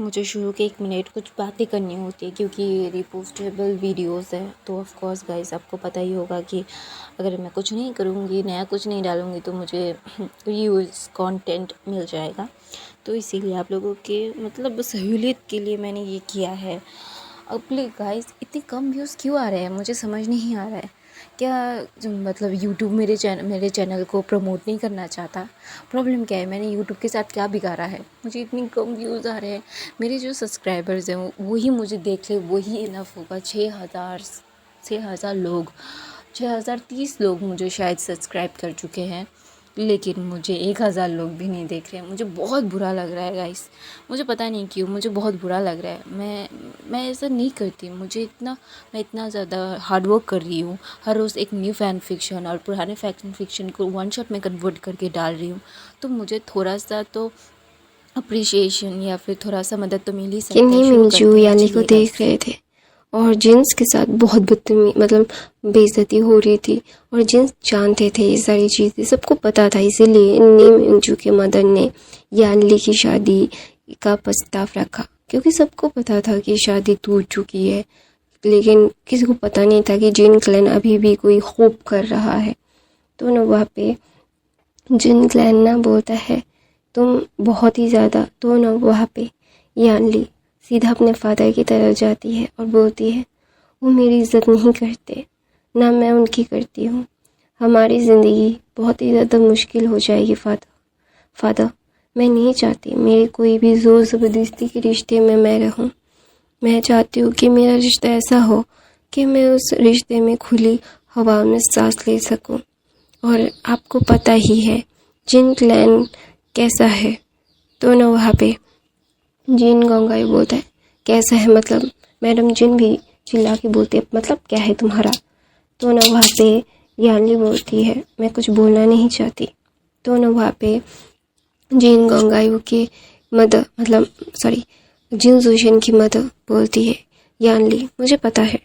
मुझे शुरू के 1 मिनट कुछ बातें करनी होती है क्योंकि ये रिपोस्टेबल वीडियोस है। तो ऑफ़ कोर्स गाइस आपको पता ही होगा कि अगर मैं कुछ नहीं करूँगी, नया कुछ नहीं डालूँगी तो मुझे यूज़ कंटेंट मिल जाएगा। तो इसीलिए आप लोगों के मतलब सहूलियत के लिए मैंने ये किया है। अब प्लीज़ गाइस इतने कम व्यूज़ क्यों आ रहे हैं, मुझे समझ नहीं आ रहा है। क्या जो मतलब यूट्यूब मेरे चैनल को प्रमोट नहीं करना चाहता? प्रॉब्लम क्या है? मैंने यूट्यूब के साथ क्या बिगाड़ा है? मुझे इतनी कम व्यूज़ आ रहे हैं। मेरे जो सब्सक्राइबर्स हैं वही मुझे देख ले, वही इनफ होगा। 6,000 लोग, 6,030 लोग मुझे शायद सब्सक्राइब कर चुके हैं, लेकिन मुझे 1,000 लोग भी नहीं देख रहे हैं। मुझे बहुत बुरा लग रहा है गाइस, मुझे पता नहीं क्यों मुझे बहुत बुरा लग रहा है। मैं ऐसा नहीं करती। मैं इतना ज़्यादा हार्ड वर्क कर रही हूँ, हर रोज़ एक न्यू फ़ैन फ़िक्शन और पुराने फ़ैन फ़िक्शन को वन शॉट में कन्वर्ट करके डाल रही हूँ। तो मुझे थोड़ा सा तो अप्रिशिएशन या फिर थोड़ा सा मदद तो मिल ही सकता है। किन्नी मिंजू यानी को देख रहे थे और जिन्स के साथ बहुत बेइज्जती हो रही थी और जिन्स जानते थे ये सारी चीज़ें, सबको पता था। इसीलिए नी मिंजू के मदर ने यानली की शादी का प्रस्ताव रखा, क्योंकि सबको पता था कि शादी टूट चुकी है, लेकिन किसी को पता नहीं था कि जिन क्लैन अभी भी कोई होप कर रहा है। तो ना वहाँ पे जिन क्लैन ना बोलता है तुम बहुत ही ज़्यादा, तो ना वहाँ पे यानली सीधा अपने फादर की तरफ जाती है और बोलती है वो मेरी इज़्ज़त नहीं करते, ना मैं उनकी करती हूँ। हमारी ज़िंदगी बहुत ही ज़्यादा मुश्किल हो जाएगी फादर, मैं नहीं चाहती मेरे कोई भी ज़ोर ज़बरदस्ती के रिश्ते में मैं रहूँ। मैं चाहती हूँ कि मेरा रिश्ता ऐसा हो कि मैं उस रिश्ते में खुली हवा में सांस ले सकूँ। और आपको पता ही है जिन क्लैन कैसा है। तो ना वहाँ पे जिन गंगाई बोलता है कैसा है, मतलब मैडम जिन भी चिल्ला के बोलती है मतलब क्या है तुम्हारा। तो ना वहाँ पे यानली बोलती है मैं कुछ बोलना नहीं चाहती। तो ना वहाँ पे जिन गंगाई के मदर जिन जोशन की मदर बोलती है यानली मुझे पता है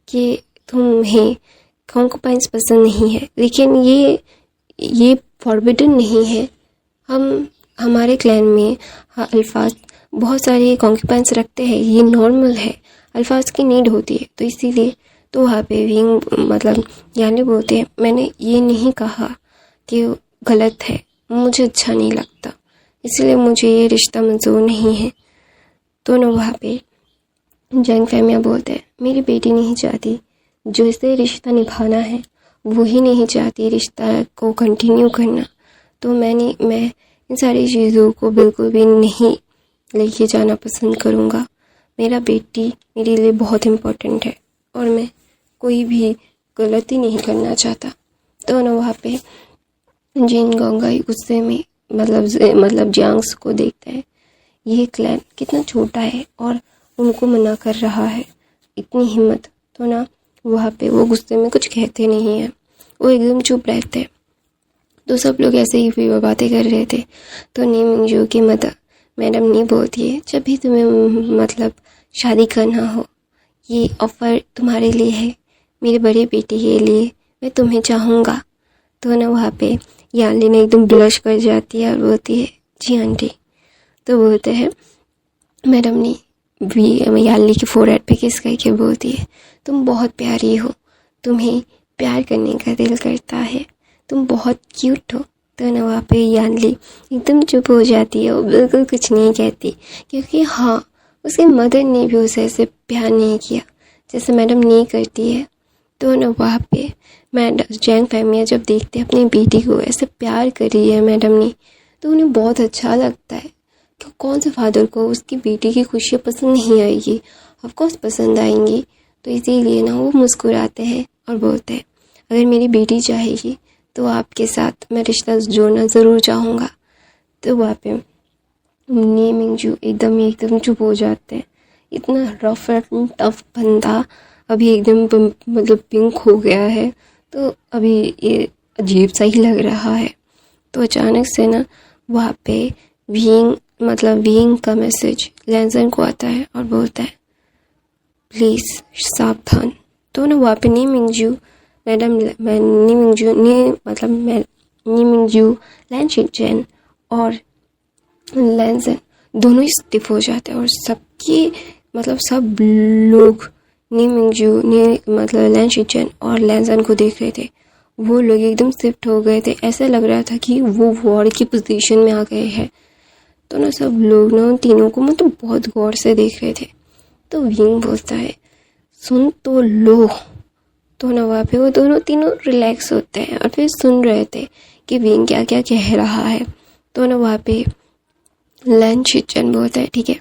कि तुम्हें कॉन्कुपाइंस पसंद नहीं है, लेकिन ये फॉरबिडन नहीं है। हमारे क्लैन में अल्फाज बहुत सारे कॉन्कुपाइंस रखते हैं, ये नॉर्मल है, अल्फाज की नीड होती है। तो इसीलिए तो वहाँ पे विंग यानी बोलते हैं मैंने ये नहीं कहा कि गलत है, मुझे अच्छा नहीं लगता, इसलिए मुझे ये रिश्ता मंजूर नहीं है। तो ना वहाँ पे जंग फैमिया बोलते हैं मेरी बेटी नहीं चाहती, जो इसे रिश्ता निभाना है वही नहीं चाहती रिश्ता को कंटिन्यू करना। तो मैं इन सारी चीज़ों को बिल्कुल भी नहीं लेके जाना पसंद करूँगा। मेरा बेटी मेरे लिए बहुत इम्पोर्टेंट है और मैं कोई भी गलती नहीं करना चाहता। तो ना वहाँ पे जिन गंगाई गुस्से में मतलब जियांग्स को देखता है, ये क्लैन कितना छोटा है और उनको मना कर रहा है, इतनी हिम्मत। तो ना वहाँ पे वो गुस्से में कुछ कहते नहीं हैं, वो एकदम चुप रहते हैं। तो सब लोग ऐसे ही बातें कर रहे थे। तो नी मिंजू की मैडम नी बोलती है जब भी तुम्हें शादी करना हो, ये ऑफ़र तुम्हारे लिए है, मेरे बड़े बेटे के लिए, मैं तुम्हें चाहूँगा। तो ना वहाँ पे यानली ने एकदम ब्लश कर जाती है और बोलती है जी आंटी। तो बोलते हैं मैडम ने भी यानली के फोरहेड पे किस करके बोलती है तुम बहुत प्यारी हो, तुम्हें प्यार करने का दिल करता है, तुम बहुत क्यूट हो। तो ना वहाँ पे यानली एकदम चुप हो जाती है और बिल्कुल कुछ नहीं कहती, क्योंकि हाँ उसके मदर ने भी उसे ऐसे प्यार नहीं किया जैसे मैडम नहीं करती है। तो ना वहाँ पे मैडम जैंग फैमिया जब देखते हैं अपनी बेटी को ऐसे प्यार कर रही है मैडम ने, तो उन्हें बहुत अच्छा लगता है कि कौन से फादर को उसकी बेटी की खुशियाँ पसंद नहीं आएगी, ऑफकोर्स पसंद आएंगी। तो इसीलिए ना वो मुस्कुराते हैं और बोलते हैं अगर मेरी बेटी चाहेगी तो आपके साथ मैं रिश्ता जोड़ना ज़रूर चाहूँगा। तो वहाँ पे नी मिंजू एकदम चुप हो जाते हैं। इतना रफ एंड टफ बंदा अभी एकदम पिंक हो गया है, तो अभी ये अजीब सा ही लग रहा है। तो अचानक से ना वहाँ पे वीइंग का मैसेज लैंसन को आता है और बोलता है प्लीज़ सावधान। तो ना वहाँ पे नी मिंजू लैन शिनचैन और लैंसन दोनों ही स्टिफ हो जाते हैं और सबकी मतलब सब लोग नी मिंगजू ने मतलब लैन शिचन और लैनजन को देख रहे थे। वो लोग एकदम शिफ्ट हो गए थे, ऐसा लग रहा था कि वो वॉर की पोजीशन में आ गए हैं। तो ना सब लोग ना उन तीनों को मतलब बहुत गौर से देख रहे थे। तो विंग बोलता है सुन तो लो। तो ना वहाँ पे वो दोनों तीनों रिलैक्स होते हैं और फिर सुन रहे थे कि विंग क्या क्या कह रहा है। तो ना वहाँ पे लैन शिचन बोलता है ठीक है।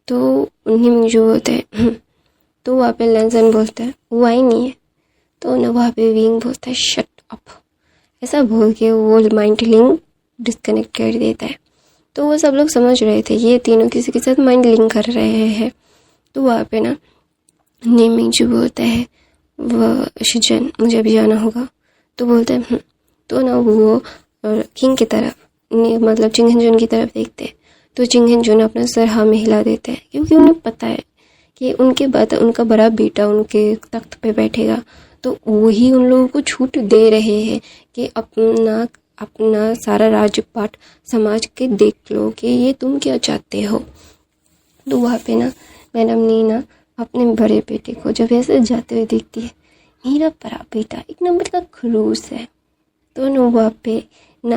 तो उन्हीं जो बोलते हैं तो वहाँ पे लैनजन बोलता है वो आई नहीं है। तो ना वहाँ पे विंग बोलता है शट अप, ऐसा बोल के वो माइंड लिंक डिस्कनेक्ट कर देता है। तो वो सब लोग समझ रहे थे ये तीनों किसी के साथ माइंड लिंक कर रहे हैं। तो वहाँ पे ना नेमिंग जो बोलता है वह शिजन मुझे अभी जाना होगा। तो बोलते हैं तो ना वो किंग की तरफ मतलब चिंगहन की तरफ देखते हैं। तो चिंगहन अपना सर हाँ में हिला देते हैं क्योंकि उन्हें पता है कि उनके बाद उनका बड़ा बेटा उनके तख्त पे बैठेगा। तो वही उन लोगों को छूट दे रहे हैं कि अपना सारा राजपाट समाज के देख लो कि ये तुम क्या चाहते हो। तो वहाँ पे ना मैडम नीना अपने बड़े बेटे को जब ऐसे जाते हुए देखती है, मेरा बड़ा बेटा एक नंबर का खड़ूस है। तो ना वहाँ पे ना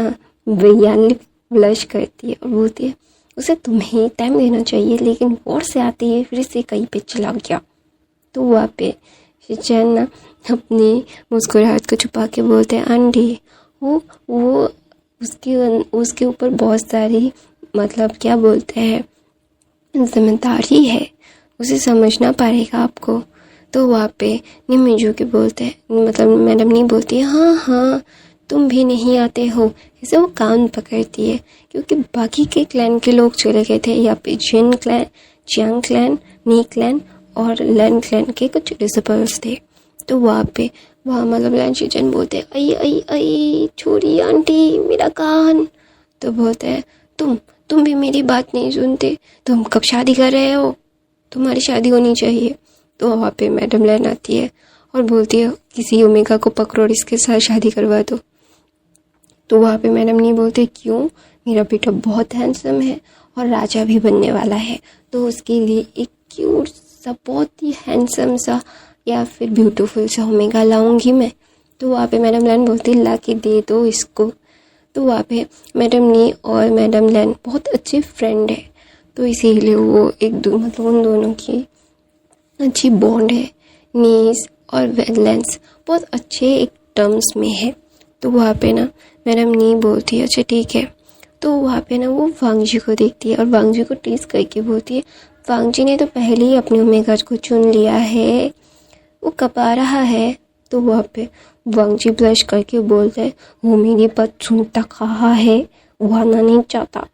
यानी ब्लश करती है और बोलती है उसे तुम्हें टाइम देना चाहिए, लेकिन वॉर से आते ही फिर से कहीं पे चला गया। तो वहाँ पे शिचन ना अपनी मुस्कुराहट को छुपा के बोलते हैं आंटी वो उसके ऊपर बहुत सारी मतलब क्या बोलते हैं जिम्मेदारी है, उसे समझना पड़ेगा आपको। तो वहाँ पे निमिजू के बोलते हैं मतलब मैडम नहीं बोलती है हाँ तुम भी नहीं आते हो। ऐसे वो कान पकड़ती है क्योंकि बाकी के क्लैन के लोग चले गए थे। यहाँ पे जिन क्लैन, चियांग क्लैन, नी क्लैन और लैन क्लैन के कुछ डिसिपल्स थे। तो वहाँ मतलब लैन शिचन बोलते हैं आई आई आई छोड़ी आंटी मेरा कान। तो बोलते हैं तुम भी मेरी बात नहीं सुनते, तुम कब शादी कर रहे हो, तुम्हारी शादी होनी चाहिए। तो वहाँ पे मैडम लैन आती है और बोलती है किसी ओमेगा को पकड़ो और इसके साथ शादी करवा दो। तो वहाँ पे मैडम नहीं बोलते क्यों, मेरा बेटा बहुत हैंडसम है और राजा भी बनने वाला है, तो उसके लिए एक क्यूट सा बहुत ही हैंडसम सा या फिर ब्यूटीफुल सा ओमेगा लाऊंगी मैं। तो वहाँ पे मैडम लैन बोलती ला के दे दो इसको। तो वहाँ पे मैडम नी और मैडम लैन बहुत अच्छे फ्रेंड है, तो इसीलिए वो मतलब उन दोनों की अच्छी बॉन्ड है। नीस और लेंस बहुत अच्छे एक टर्म्स में है। तो वहाँ पे ना मैडम नी बोलती है अच्छा ठीक है। तो वहाँ पे ना वो वांगजी को देखती है और वांगजी को टीज करके बोलती है वांगजी ने तो पहले ही अपने ओमेगा को चुन लिया है, वो कब आ रहा है। तो वहाँ पे वांगजी ब्लश करके बोलता है वो मेरी बात सुनता कहा है, वो आना नहीं चाहता।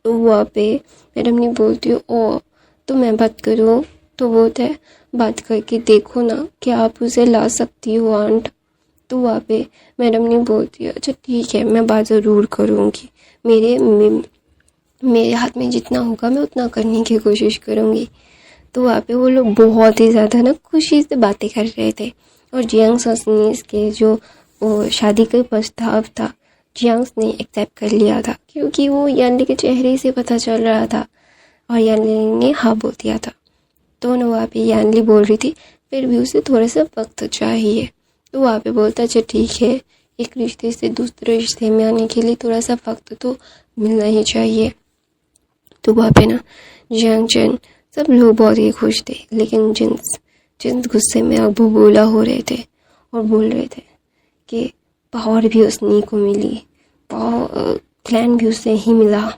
तो वहाँ पे मैडम ने बोलती है ओ तो मैं बात करूँ। तो बोलता है बात करके देखो ना क्या आप उसे ला सकती हो आंट। तो वहाँ पे मैडम ने बोलती है अच्छा ठीक है मैं बात ज़रूर करूँगी, मेरे हाथ में जितना होगा मैं उतना करने की कोशिश करूँगी। तो वहाँ पे वो लोग बहुत ही ज़्यादा ना खुशी से बातें कर रहे थे और जियांग ससनीस के जो वो शादी का प्रस्ताव था जियांग ने एक्सेप्ट कर लिया था क्योंकि वो यानली के चेहरे से पता चल रहा था और यानली ने हाँ बोल दिया था। तो ना वहाँ पे यानली बोल रही थी फिर भी उसे थोड़ा सा वक्त चाहिए। तो वहाँ पे बोलता अच्छा ठीक है, एक रिश्ते से दूसरे रिश्ते में आने के लिए थोड़ा सा वक्त तो मिलना ही चाहिए। तो वहाँ पे ना जियांग चैन सब लोग बहुत ही खुश थे, लेकिन जिन्स गुस्से में अब बोला हो रहे थे और बोल रहे थे कि पावर भी उसने को मिली, पावर क्लैन भी उससे ही मिला,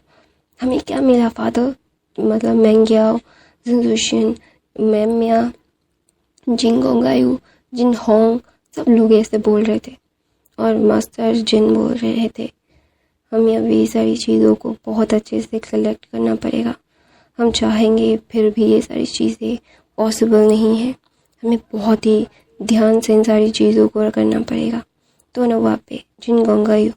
हमें क्या मिला फादर, मतलब मैंग्याओ, जिनजुशिन, मैम्या, जिंगोंगायू, जिन होंग सब लोग ऐसे बोल रहे थे और मास्टर जिन बोल रहे थे हमें अभी सारी चीज़ों को बहुत अच्छे से कलेक्ट करना पड़ेगा, हम चाहेंगे फिर भी ये सारी चीज़ें पॉसिबल नहीं है, हमें बहुत ही ध्यान से इन सारी चीज़ों को करना पड़ेगा। तो ना वहाँ पे जिन गंगायू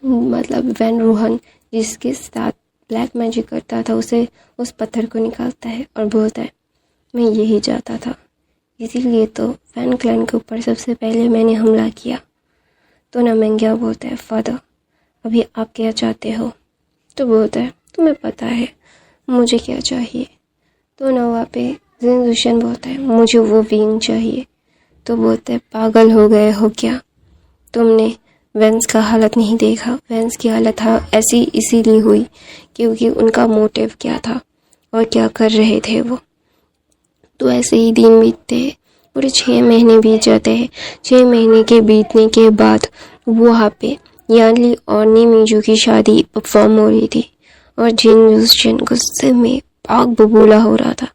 मतलब वैन रोहन जिसके साथ ब्लैक मैजिक करता था उसे उस पत्थर को निकालता है और बोलता है मैं यही चाहता था, इसीलिए तो फैन क्लैन के ऊपर सबसे पहले मैंने हमला किया। तो ना मैंग्या बोलता है फादर अभी आप क्या चाहते हो। तो बोलता है तुम्हें पता है मुझे क्या चाहिए। तो ना वहाँ पे जिन जुशन बोलता है मुझे वो विंग चाहिए। तो बोलता है पागल हो गए हो क्या, तुमने वेंस का हालत नहीं देखा। वेंस की हालत ऐसी इसीलिए हुई क्योंकि उनका मोटिव क्या था और क्या कर रहे थे वो। तो ऐसे ही दिन बीतते हैं, पूरे 6 महीने बीत जाते हैं। 6 महीने के बीतने के बाद वहाँ पे यानली और नीमिंजू की शादी परफॉर्म हो रही थी और जिन जुशन गुस्से में आग बबूला हो रहा था।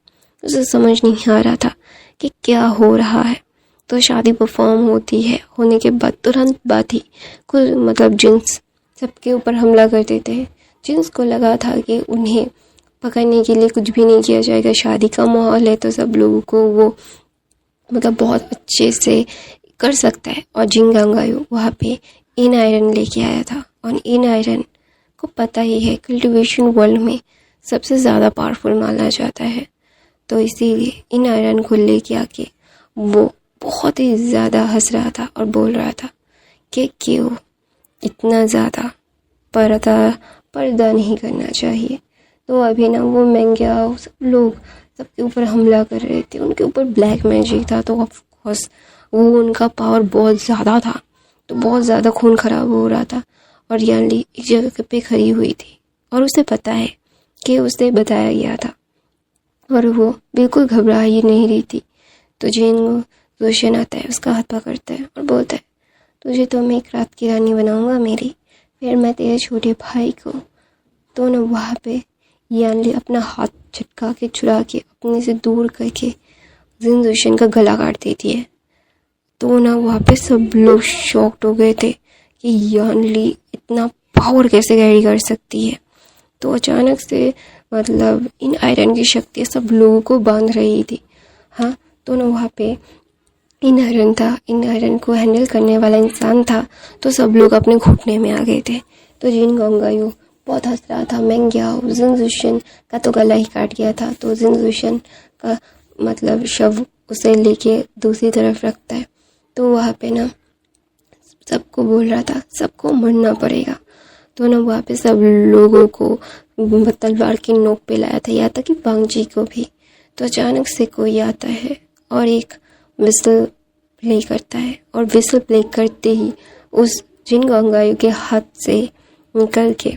उसे समझ नहीं आ रहा था कि क्या हो रहा है। तो शादी परफॉर्म होती है, होने के बाद तुरंत बाद ही कुछ जिन्स सबके ऊपर हमला कर देते हैं। जिन्स को लगा था कि उन्हें पकड़ने के लिए कुछ भी नहीं किया जाएगा, शादी का माहौल है तो सब लोगों को वो बहुत अच्छे से कर सकता है। और जिन गंगायू वहाँ पे इन आयरन लेके आया था और इन आयरन को पता ही है कल्टीवेशन वर्ल्ड में सबसे ज़्यादा पावरफुल माना जाता है। तो इसीलिए इन आयरन को लेके आके वो बहुत ही ज़्यादा हंस रहा था और बोल रहा था कि क्यों इतना ज़्यादा पर्दा नहीं करना चाहिए। तो अभी ना वो मेंग्याओ सब लोग सबके ऊपर हमला कर रहे थे, उनके ऊपर ब्लैक मैजिक था। तो ऑफ कोर्स वो उनका पावर बहुत ज़्यादा था, तो बहुत ज़्यादा खून खराब हो रहा था। और यानली एक जगह पे खड़ी हुई थी और उसे पता है कि उसे बताया गया था और वो बिल्कुल घबरा ही नहीं रही थी। तो जिन जोशन आता है, उसका हाथ पकड़ता है और बोलता है तुझे तो मैं एक रात की रानी बनाऊंगा मेरी, फिर मैं तेरे छोटे भाई को। तो ना वहाँ पे यानली अपना हाथ झटका के छुड़ा के अपने से दूर करके जिन जोशन का गला काट देती है। तो ना वहाँ पे सब लोग शॉक्ड हो गए थे कि यानली इतना पावर कैसे कैरी कर सकती है। तो अचानक से इन आयरन की शक्ति सब लोगों को बांध रही थी। हाँ, तो ना वहाँ पे इन आयरन था, इन आयरन को हैंडल करने वाला इंसान था। तो सब लोग अपने घुटने में आ गए थे। तो जिन गंगायू बहुत हंस रहा था। मेंग्याओ जिन जुशन का तो गला ही काट गया था, तो जिन जुशन का शव उसे लेके दूसरी तरफ रखता है। तो वहाँ पे ना सबको बोल रहा था सबको मरना पड़ेगा। तो ना वहाँ पे सब लोगों को तलवार की नोक पे लाया था, यहाँ तक कि वांग जी को भी। तो अचानक से कोई आता है और एक विसल प्ले करता है और विसल प्ले करते ही उस जिन गंगायू के हाथ से निकल के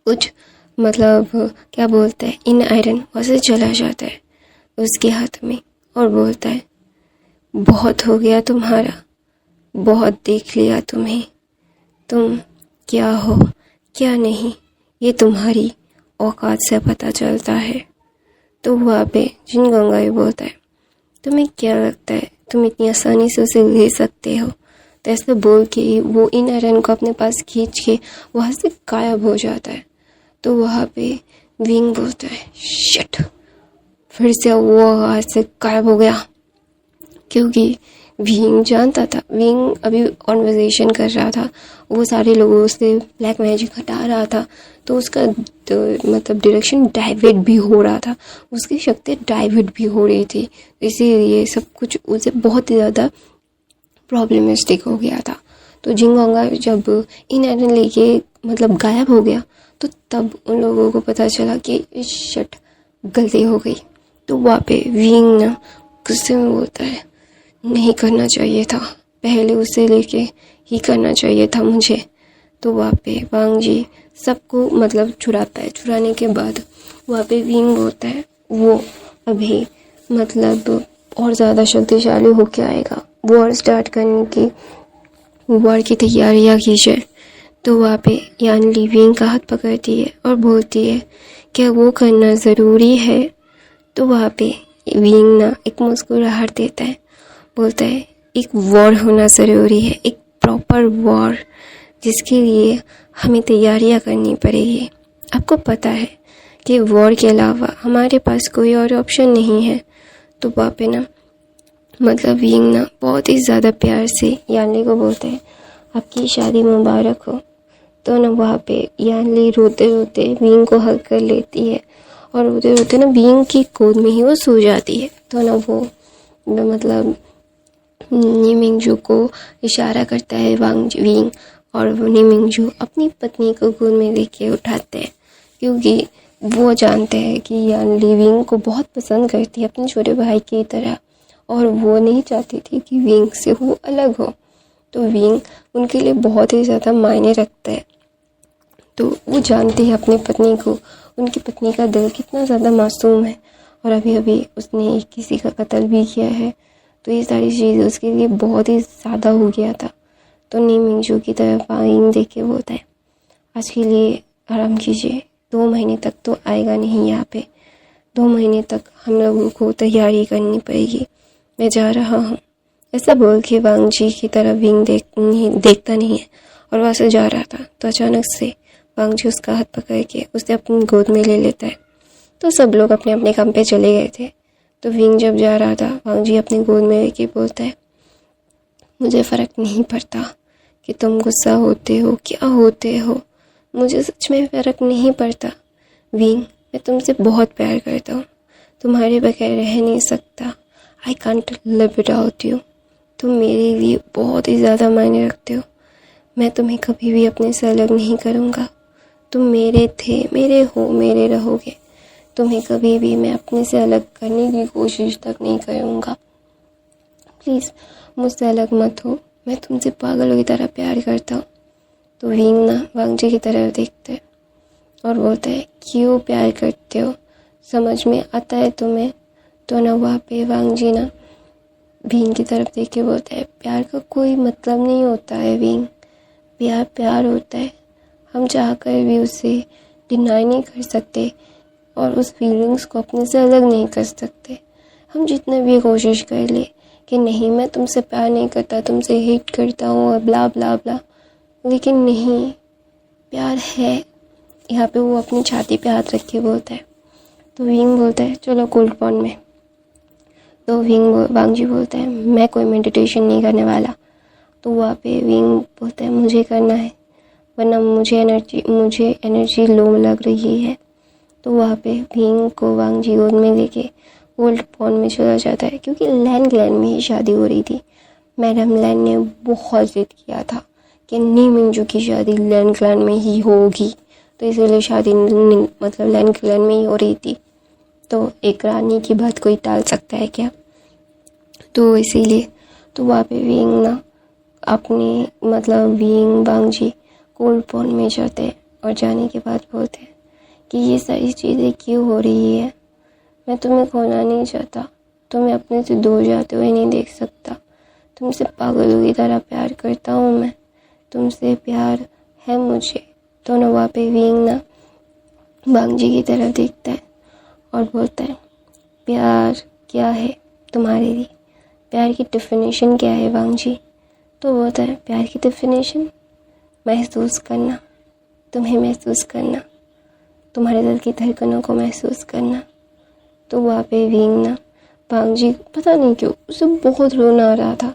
कुछ क्या बोलते हैं इन आयरन वैसे चला जाता है उसके हाथ में और बोलता है बहुत हो गया तुम्हारा, बहुत देख लिया तुम्हें, तुम क्या हो क्या नहीं ये तुम्हारी औकात से पता चलता है। तो वहाँ पे जिन गंगायू बोलता है तुम्हें क्या लगता है तुम इतनी आसानी से उसे ले सकते हो। तो ऐसे बोल के वो इन आयरन को अपने पास खींच के वहाँ से गायब हो जाता है। तो वहाँ पे विंग बोलता है शिट, फिर से वो वहाँ से गायब हो गया क्योंकि विंग जानता था। विंग अभी कॉन्वर्सेशन कर रहा था, वो सारे लोगों से ब्लैक मैजिक हटा रहा था। तो उसका डायरेक्शन डाइवर्ट भी हो रहा था, उसकी शक्ति डाइवर्ट भी हो रही थी। इसीलिए सब कुछ उसे बहुत ही ज़्यादा प्रॉब्लमेटिक हो गया था। तो जिंगोंगा जब इन आयरन लेके गायब हो गया तो तब उन लोगों को पता चला कि शिट गलती हो गई। तो वहाँ पे विंग ना गुस्से में बोलता है नहीं करना चाहिए था, पहले उसे लेके ही करना चाहिए था मुझे। तो वहाँ पे वांग जी सबको छुड़ाता है। छुड़ाने के बाद वहाँ पे विंग बोलता है वो अभी और ज़्यादा शक्तिशाली होके आएगा, वॉर स्टार्ट करने की वॉर की तैयारियाँ कीजिए। तो वहाँ पे यानली विंग का हाथ पकड़ती है और बोलती है क्या वो करना ज़रूरी है। तो वहाँ पे विंग ना एक मुस्कुराहट देता है, बोलता है एक वॉर होना ज़रूरी है, एक प्रॉपर वॉर जिसके लिए हमें तैयारियां करनी पड़ेगी। आपको पता है कि वॉर के अलावा हमारे पास कोई और ऑप्शन नहीं है। तो वहाँ पे ना विंग ना बहुत ही ज़्यादा प्यार से यानली को बोलते हैं आपकी शादी मुबारक हो। तो ना वहाँ पे यानली रोते रोते विंग को हग कर लेती है और रोते रोते ना विंग की गोद में ही वो सो जाती है। तो ना वो नीमिंगजू को इशारा करता है विंग और वो नीमिंगजू अपनी पत्नी को गोद में लेके उठाते हैं, क्योंकि वो जानते हैं कि यानली विंग को बहुत पसंद करती है अपने छोटे भाई की तरह, और वो नहीं चाहती थी कि विंग से वो अलग हो। तो विंग उनके लिए बहुत ही ज़्यादा मायने रखता है। तो वो जानती है अपनी पत्नी को, उनकी पत्नी का दिल कितना ज़्यादा मासूम है, और अभी अभी उसने किसी का कत्ल भी किया है। तो ये सारी चीज़ उसके लिए बहुत ही ज़्यादा हो गया था। तो नीमिंगजू की तरफ विंग देख के बोलता है, आज के लिए आराम कीजिए, 2 महीने तक तो आएगा नहीं यहाँ पे, 2 महीने तक हम लोगों को तैयारी करनी पड़ेगी, मैं जा रहा हूँ। ऐसा बोल के वांग जी की तरफ विंग देखता नहीं है और वहाँ से जा रहा था। तो अचानक से वांग जी उसका हाथ पकड़ के उसे अपनी गोद में ले लेता है। तो सब लोग अपने अपने काम पे चले गए थे। तो विंग जब जा रहा था, वांग जी अपनी गोद में लेके बोलता है, मुझे फ़र्क नहीं पड़ता कि तुम गुस्सा होते हो, क्या होते हो, मुझे सच में फ़र्क नहीं पड़ता। विंग, मैं तुमसे बहुत प्यार करता हूँ, तुम्हारे बगैर रह नहीं सकता। I can't live without you. तुम मेरे लिए बहुत ही ज़्यादा मायने रखते हो। मैं तुम्हें कभी भी अपने से अलग नहीं करूँगा। तुम मेरे थे, मेरे हो, मेरे रहोगे। तुम्हें कभी भी मैं अपने से अलग करने की कोशिश तक नहीं करूँगा। प्लीज़ मुझसे अलग मत हो, मैं तुमसे पागलों की तरह प्यार करता हूँ। तो विंग ना वांग जी की तरफ देखते है और बोलता है, क्यों प्यार करते हो, समझ में आता है तुम्हें? तो ना वहाँ पे वांग जी ना विंग की तरफ देख के बोलता है, प्यार का कोई मतलब नहीं होता है विंग, प्यार प्यार होता है। हम चाहकर भी उसे डिनाई नहीं कर सकते और उस फीलिंग्स को अपने से अलग नहीं कर सकते। हम जितने भी कोशिश कर ले कि नहीं मैं तुमसे प्यार नहीं करता, तुमसे हेट करता हूँ और ब्ला ब्ला ब्ला, लेकिन नहीं, प्यार है। यहाँ पे वो अपनी छाती पे हाथ रख के बोलता है। तो विंग बोलता है, चलो कोल्ड पॉन्ड में। तो वांग जी बोलता है, मैं कोई मेडिटेशन नहीं करने वाला। तो वहाँ पे विंग बोलता है, मुझे करना है, वरना मुझे एनर्जी लो लग रही है। तो वहाँ पे विंग को वांग जी गोद में लेके कोल्ड पॉन्ड में चला जाता है, क्योंकि लैन ग्लैन में ही शादी हो रही थी। मैडम लैन ने बहुत जिद किया था कि नीमिंगजू की शादी लैन ग्लैन में ही होगी, तो इसलिए शादी मतलब लैन ग्लैन में ही हो रही थी। तो एक रानी की बात कोई टाल सकता है क्या? तो इसीलिए तो वहाँ पे विंग ना अपने मतलब विंग वांग जी कोल्ड पॉन्ड में जाते हैं और जाने के बाद बोलते हैं कि ये सारी चीज़ें क्यों हो रही है, मैं तुम्हें खोना नहीं चाहता, तुम्हें अपने से दूर जाते हुए नहीं देख सकता, तुमसे पागलों की तरह प्यार करता हूँ मैं, तुमसे प्यार है मुझे। तो ना वहाँ पे विंग ना वांग जी की तरफ देखता है और बोलता है, प्यार क्या है तुम्हारे लिए, प्यार की डेफिनेशन क्या है वांग जी? तो बोलता है, प्यार की डेफिनेशन महसूस करना, तुम्हें महसूस करना, तुम्हारे दिल की धड़कनों को महसूस करना। तो वहाँ पे विंग ना वांग जी पता नहीं क्यों उसे बहुत रोना आ रहा था।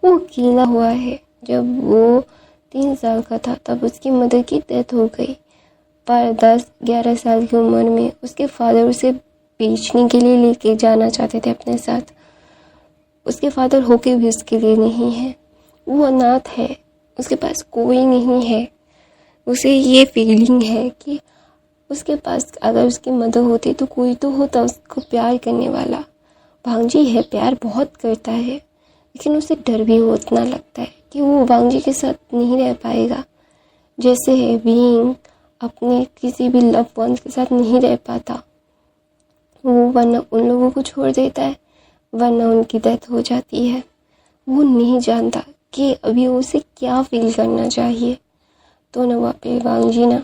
वो अकेला हुआ है, जब वो 3 साल का था तब उसकी मदर की डेथ हो गई। पर 10-11 साल की उम्र में उसके फादर उसे बेचने के लिए लेके जाना चाहते थे अपने साथ। उसके फादर होके भी उसके लिए नहीं है, वो अनाथ है, उसके पास कोई नहीं है। उसे ये फीलिंग है कि उसके पास अगर उसकी मदर होती तो कोई तो होता उसको प्यार करने वाला। वांग जी है, प्यार बहुत करता है, लेकिन उसे डर भी उतना लगता है कि वो वांग जी के साथ नहीं रह पाएगा। जैसे है विंग अपने किसी भी लव वंस के साथ नहीं रह पाता, वो वरना उन लोगों को छोड़ देता है, वरना उनकी डेथ हो जाती है। वो नहीं जानता कि अभी उसे क्या फील करना चाहिए। तो ना वहाँ पे वांग जी ना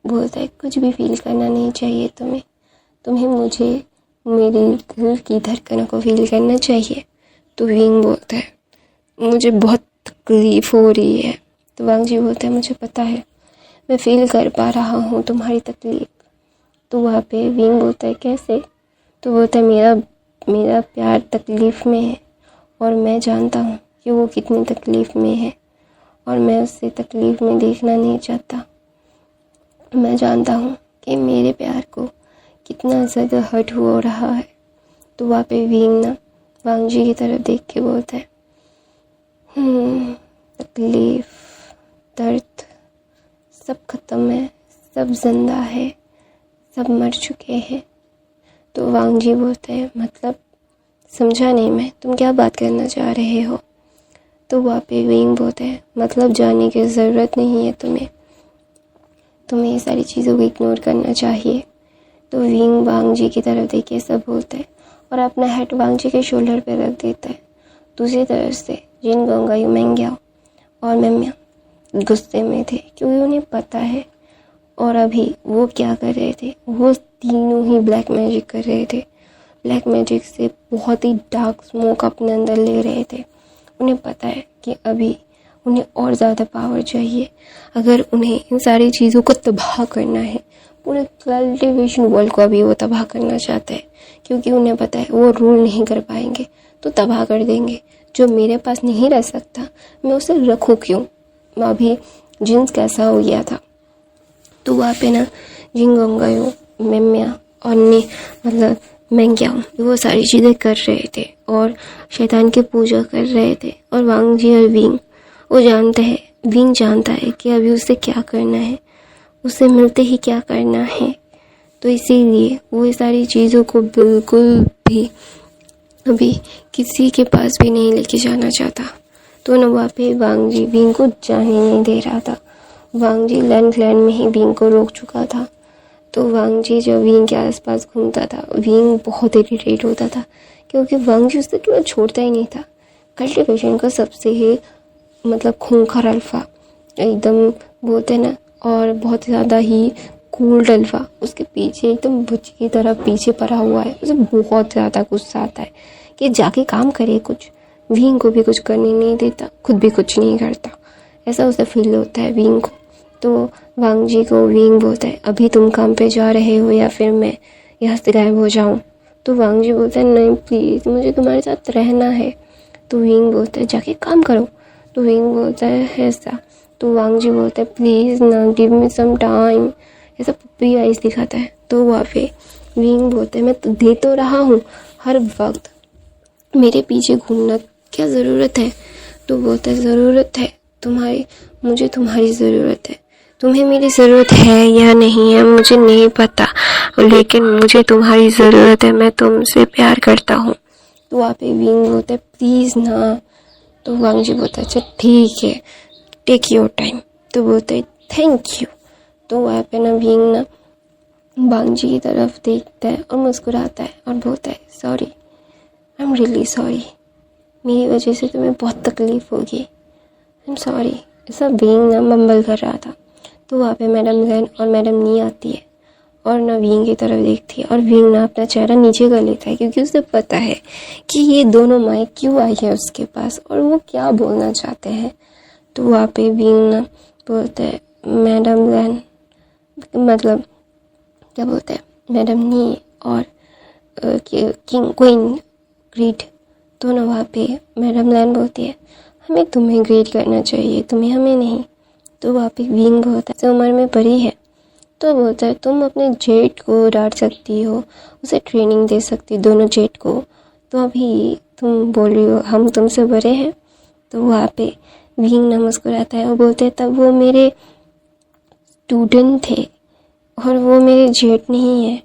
बोलता है, कुछ भी फील करना नहीं चाहिए तुम्हें मुझे मेरे दिल की धड़कनों को फील करना चाहिए। तो विंग बोलता है, मुझे बहुत तकलीफ़ हो रही है। तो वांग जी बोलता है, मुझे पता है, मैं फील कर पा रहा हूँ तुम्हारी तकलीफ़। तो वहाँ पे विंग बोलता है, कैसे? तो बोलता है, मेरा प्यार तकलीफ़ में है और मैं जानता हूँ कि वो कितनी तकलीफ़ में है और मैं उससे तकलीफ़ में देखना नहीं चाहता। मैं जानता हूँ कि मेरे प्यार को कितना ज़्यादा हर्ट हो रहा है। तो वहाँ पे विंग ना वांग जी की तरफ देख के बोलता है, दर्द सब ख़त्म है, सब जिंदा है, सब मर चुके हैं। तो वांग जी बोलते हैं मतलब समझा नहीं मैं, तुम क्या बात करना चाह रहे हो। तो वहाँ पे विंग बोलते हैं मतलब जाने की ज़रूरत नहीं है तुम्हें ये सारी चीज़ों को इग्नोर करना चाहिए। तो विंग वांग जी की तरफ देख के सब बोलते हैं और अपना हेड वांग जी के शोल्डर पे रख देता है। दूसरी तरफ से जिन गंगायू मेंग्याओ और मेम्या गुस्से में थे क्योंकि उन्हें पता है और अभी वो क्या कर रहे थे, वो तीनों ही ब्लैक मैजिक कर रहे थे। ब्लैक मैजिक से बहुत ही डार्क स्मोक अपने अंदर ले रहे थे। उन्हें पता है कि अभी उन्हें और ज़्यादा पावर चाहिए। अगर उन्हें इन सारी चीज़ों को तबाह करना है, पूरे कल्टिवेशन वर्ल्ड को अभी वो तबाह करना चाहते हैं क्योंकि उन्हें पता है वो रूल नहीं कर पाएंगे तो तबाह कर देंगे। जो मेरे पास नहीं रह सकता मैं उसे रखूँ क्यों। अभी जिन्स कैसा हो गया था तो वहाँ पे ना जिंगोंगायो मेम्या और मतलब मेंग्याओ वो सारी चीज़ें कर रहे थे और शैतान की पूजा कर रहे थे। और वांग जी और विंग वो जानते हैं, विंग जानता है कि अभी उसे क्या करना है, उसे मिलते ही क्या करना है। तो इसीलिए वो ये सारी चीज़ों को बिल्कुल भी अभी किसी के पास भी नहीं लेके जाना चाहता। तो न वहाँ पे वांग जी विंग को जाने नहीं दे रहा था। वांग जी लैंड में ही विंग को रोक चुका था। तो वांग जी जब विंग के आसपास घूमता था विंग बहुत इरिटेट होता था क्योंकि वांग जी उससे क्यों छोड़ता ही नहीं था। कल्टिवेशन का सबसे ही मतलब खूंखार अल्फा एकदम बोलते ना और बहुत ज़्यादा ही कूल्ड अल्फा उसके पीछे एकदम बुच्ची की तरह पीछे पड़ा हुआ है। उसे बहुत ज़्यादा गुस्सा आता है कि जाके काम करे कुछ। विंग को भी कुछ करने नहीं देता, खुद भी कुछ नहीं करता, ऐसा उसे फील होता है विंग को। तो वांग जी को विंग बोलता है अभी तुम काम पे जा रहे हो या फिर मैं यहाँ से गायब हो जाऊँ। तो वांग जी बोलता है नहीं प्लीज़ मुझे तुम्हारे साथ रहना है। तो विंग बोलता है जाके काम करो। तो विंग बोलता है ऐसा। तो वांग जी बोलता है प्लीज़ ना गिव मी सम टाइम, ऐसा पुप्पी आइस दिखाता है। तो वहाँ पे विंग बोलता है मैं तो दे तो रहा हूँ, हर वक्त मेरे पीछे घूमना क्या ज़रूरत है। तो बोलता है ज़रूरत है तुम्हारी, मुझे तुम्हारी ज़रूरत है। तुम्हें मेरी ज़रूरत है या नहीं है मुझे नहीं पता, लेकिन मुझे तुम्हारी ज़रूरत है, मैं तुमसे प्यार करता हूँ। तो वहाँ पे विंग बोलता है प्लीज़ ना। तो वांग जी बोलता है अच्छा ठीक है, टेक योर टाइम। तो बोलता है थैंक यू। तो वहाँ पे ना विंग ना वांग जी की तरफ देखता है और मुस्कुराता है और बोलता है sorry, I am really sorry, मेरी वजह से तुम्हें बहुत तकलीफ़ होगी, आई एम सॉरी। ऐसा विंग ना मम्बल कर रहा था। तो वहाँ पे मैडम गैन और मैडम नी आती है और ना विंग की तरफ देखती है और विंग ना अपना चेहरा नीचे कर लेता है क्योंकि उसे पता है कि ये दोनों माएँ क्यों आई है उसके पास और वो क्या बोलना चाहते हैं। तो वहाँ पे विंग ना बोलते हैं मैडम गैन मतलब क्या बोलते हैं मैडम नी और किंग क्वीन ग्रीड। तो ना वहाँ पे मैडम लैन बोलती है हमें तुम्हें ग्रीड करना चाहिए, तुम्हें हमें नहीं। तो वहाँ पे विंग बोलता है उम्र में बड़ी है। तो बोलता है तुम अपने जेट को डांट सकती हो, उसे ट्रेनिंग दे सकती हो दोनों जेट को, तो अभी तुम बोल रही हो हम तुमसे बड़े हैं। तो वहाँ पे विंग ना मुस्कुराता है और बोलते हैं तब वो मेरे स्टूडेंट थे और वो मेरे जेट नहीं है।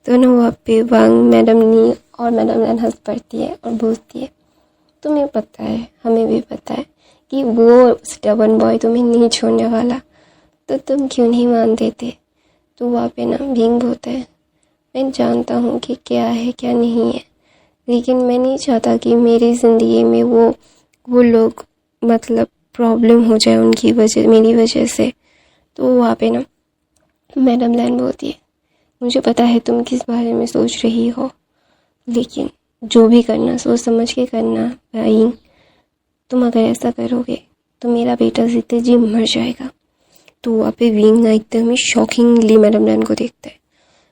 तो ना वहाँ पे वांग मैडम नी और मैडम लैन हंस पड़ती है और बोलती है तुम्हें पता है, हमें भी पता है कि वो स्टबर्न बॉय तुम्हें नहीं छोड़ने वाला, तो तुम क्यों नहीं मान देते। तो वहाँ पे ना विंग होता है मैं जानता हूँ कि क्या है क्या नहीं है, लेकिन मैं नहीं चाहता कि मेरी ज़िंदगी में वो लोग मतलब प्रॉब्लम हो जाए उनकी वजह मेरी वजह से। तो वहाँ पे ना मैडम लैन बोलती है मुझे पता है तुम किस बारे में सोच रही हो, लेकिन जो भी करना सोच समझ के करना भाई। तुम अगर ऐसा करोगे तो मेरा बेटा जीते जी मर जाएगा। तो वहाँ पे विंग ना एकदम ही शॉकिंगली मैडम लैन को देखता है।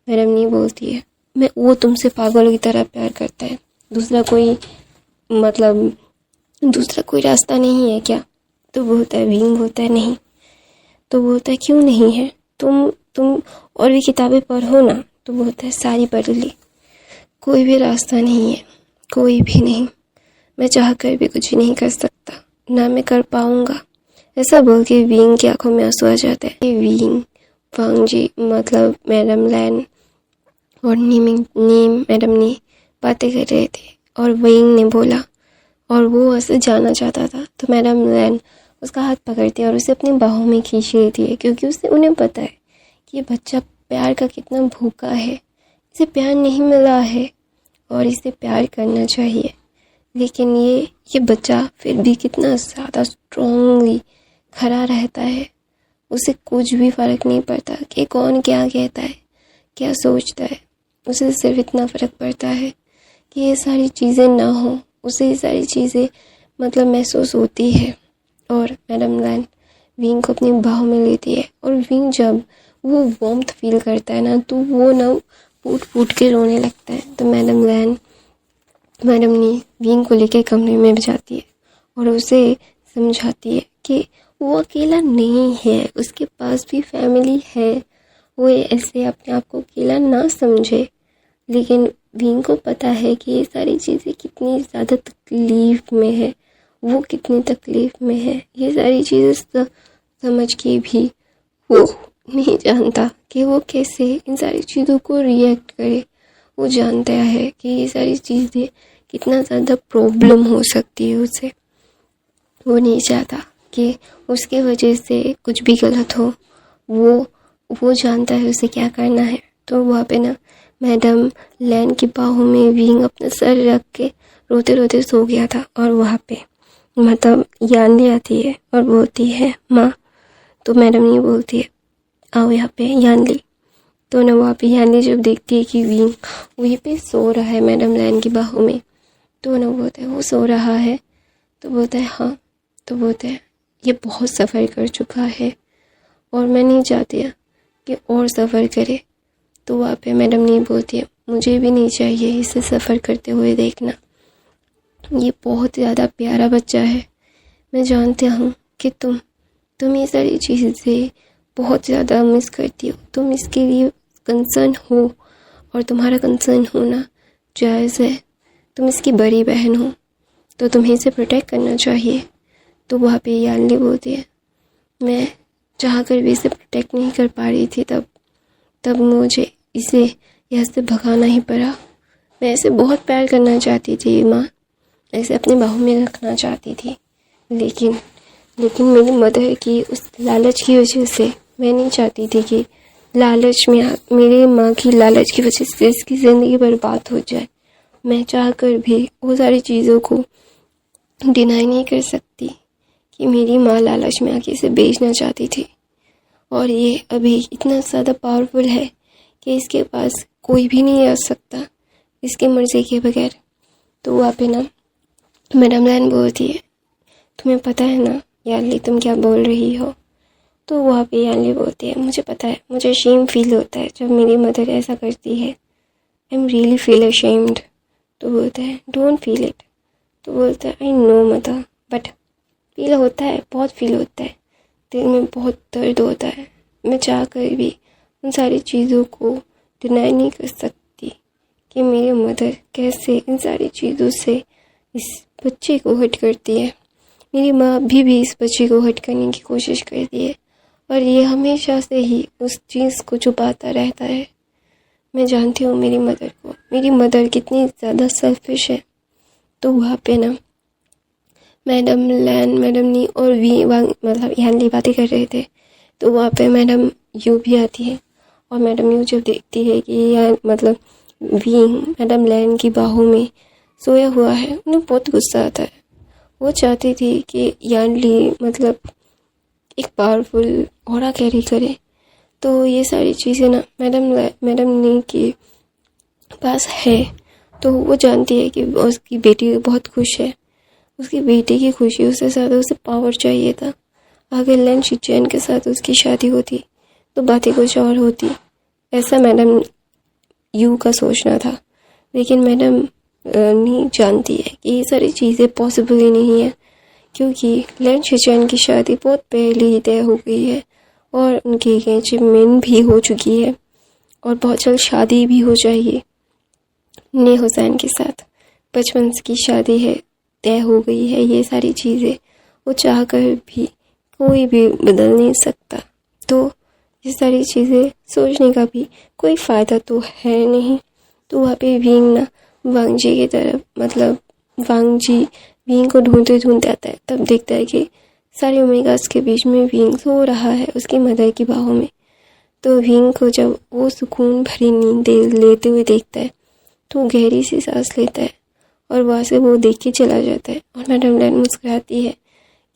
मैडम नहीं बोलती है मैं वो तुमसे पागलों की तरह प्यार करता है, दूसरा कोई रास्ता नहीं है क्या। तो बोलता है विंग बोलता है नहीं। तो बोलता है क्यों नहीं है, तुम और भी किताबें पढ़ो ना। तो बोलता है सारी पढ़ ली, कोई भी रास्ता नहीं है, कोई भी नहीं, मैं चाह कर भी कुछ नहीं कर सकता, ना मैं कर पाऊँगा। ऐसा बोल के विंग की आंखों में आंसू आ जाता है। विंग, वांग जी मतलब मैडम लैन और नीम मैडम ने बातें कर रहे थे और विंग ने बोला और वो ऐसे जाना चाहता था, तो मैडम लैन उसका हाथ पकड़ती है और उसे अपनी बाहों में खींच लेती है, क्योंकि उसे उन्हें पता है कि ये बच्चा प्यार का कितना भूखा है, इसे प्यार नहीं मिला है और इसे प्यार करना चाहिए। लेकिन ये बच्चा फिर भी कितना ज़्यादा स्ट्रॉन्गली खड़ा रहता है, उसे कुछ भी फ़र्क नहीं पड़ता कि कौन क्या कहता है, क्या सोचता है। उसे सिर्फ इतना फ़र्क पड़ता है कि ये सारी चीज़ें ना हो, उसे ये सारी चीज़ें मतलब महसूस होती है। और मैडम लैन विंग को अपनी बाहों में लेती है और विंग जब वो वार्मथ फील करता है ना, तो वो ना फूट फूट के रोने लगता है। तो मैडम ने विंग को लेकर कमरे में जाती है और उसे समझाती है कि वो अकेला नहीं है, उसके पास भी फैमिली है, वो ऐसे अपने आप को अकेला ना समझे। लेकिन विंग को पता है कि ये सारी चीज़ें कितनी ज़्यादा तकलीफ़ में है, वो कितनी तकलीफ़ में है। ये सारी चीज़ें समझ के भी वो नहीं जानता कि वो कैसे इन सारी चीज़ों को रिएक्ट करे। वो जानता है कि ये सारी चीज़ें कितना ज़्यादा प्रॉब्लम हो सकती है उसे। वो नहीं चाहता कि उसके वजह से कुछ भी गलत हो। वो जानता है उसे क्या करना है। तो वहाँ पे ना मैडम लैन की बाहों में विंग अपना सर रख के रोते रोते सो गया था। और वहाँ पे मतलब यानली आती है और बोलती है माँ। तो मैडम ये बोलती है आओ यहाँ पे यानली। तो ना वहाँ पे यानली जब देखती है कि विंग वहीं पे सो रहा है मैडम लैन की बाहों में, तो ना बोलते हैं वो सो रहा है। तो बोलता है हाँ। तो बोलते हैं ये बहुत सफ़र कर चुका है और मैं नहीं चाहती कि और सफ़र करे। तो वहाँ पे मैडम नहीं बोलती है मुझे भी नहीं चाहिए इसे सफ़र करते हुए देखना, ये बहुत ज़्यादा प्यारा बच्चा है। मैं जानती हूँ कि तुम ये सारी चीज़ें बहुत ज़्यादा मिस करती हो, तुम इसके लिए कंसर्न हो और तुम्हारा कंसर्न होना जायज़ है। तुम इसकी बड़ी बहन हो तो तुम्हें इसे प्रोटेक्ट करना चाहिए। तो वहाँ पे यानली बोलती है मैं चाह कर भी इसे प्रोटेक्ट नहीं कर पा रही थी, तब मुझे इसे यहाँ से भगाना ही पड़ा। मैं इसे बहुत प्यार करना चाहती थी माँ, ऐसे अपने बाहों में रखना चाहती थी, लेकिन मेरी मदर की उस लालच की वजह से मैं नहीं चाहती थी कि लालच में मेरी माँ की लालच की वजह से इसकी ज़िंदगी बर्बाद हो जाए। मैं चाह कर भी वो सारी चीज़ों को डिनाई नहीं कर सकती कि मेरी माँ लालच में आके इसे बेचना चाहती थी और ये अभी इतना ज़्यादा पावरफुल है कि इसके पास कोई भी नहीं आ सकता इसकी मर्ज़ी के बगैर। तो वहाँ पे ना मैडम लैन बोलती है तुम्हें पता है ना यानली तुम क्या बोल रही हो। तो वहाँ पे यानली बोलती है मुझे पता है, मुझे शेम फील होता है जब मेरी मदर ऐसा करती है। I am really feel ashamed. तो बोलता है डोंट फील इट। तो बोलता है I know mother, but feel होता है, बहुत फील होता है, दिल में बहुत दर्द होता है। मैं चाह कर भी उन सारी चीज़ों को डिनाई नहीं कर सकती कि मेरी मदर कैसे इन सारी चीज़ों से इस बच्चे को हर्ट करती है। मेरी माँ भी इस बच्चे को हर्ट करने की कोशिश करती है और ये हमेशा से ही उस चीज़ को छुपाता रहता है। मैं जानती हूँ मेरी मदर कितनी ज़्यादा सेल्फिश है। तो वहाँ पे ना मैडम नी और मतलब यानली बातें कर रहे थे। तो वहाँ पे मैडम यू भी आती है और मैडम यू जब देखती है कि यार मतलब मैडम लैन की बाहों में सोया हुआ है, उन्हें बहुत गुस्सा आता है। वो चाहती थी कि यानली मतलब एक पावरफुल ऑरा कैरी करे। तो ये सारी चीज़ें ना मैडम नी के पास है। तो वो जानती है कि उसकी बेटी बहुत खुश है, उसकी बेटी की खुशी उससे ज़्यादा उसे पावर चाहिए था। अगर लैन शिचैन के साथ उसकी शादी होती तो बातें कुछ और होती, ऐसा मैडम यू का सोचना था। लेकिन मैडम नहीं जानती है कि ये सारी चीज़ें पॉसिबल ही नहीं है, क्योंकि लैन शिचैन की शादी बहुत पहले ही तय हो गई है और उनकी एंगेजमेंट भी हो चुकी है और बहुत जल्द शादी भी हो जाएगी ने हुसैन के साथ। बचपन की शादी है, तय हो गई है। ये सारी चीज़ें वो चाह कर भी कोई भी बदल नहीं सकता। तो ये सारी चीज़ें सोचने का भी कोई फ़ायदा तो है नहीं। तो वहाँ पे विंग ना वांग जी की तरफ, मतलब वांग जी विंग को ढूंढते ढूंढते आता है। तब देखता है कि सारे ओमेगास के बीच में विंग सो रहा है उसकी मदर की बाहों में। तो विंग को जब वो सुकून भरी नींद लेते हुए देखता है तो गहरी सी सांस लेता है और वहाँ से वो देख के चला जाता है। और मैडम लैन मुस्कुराती है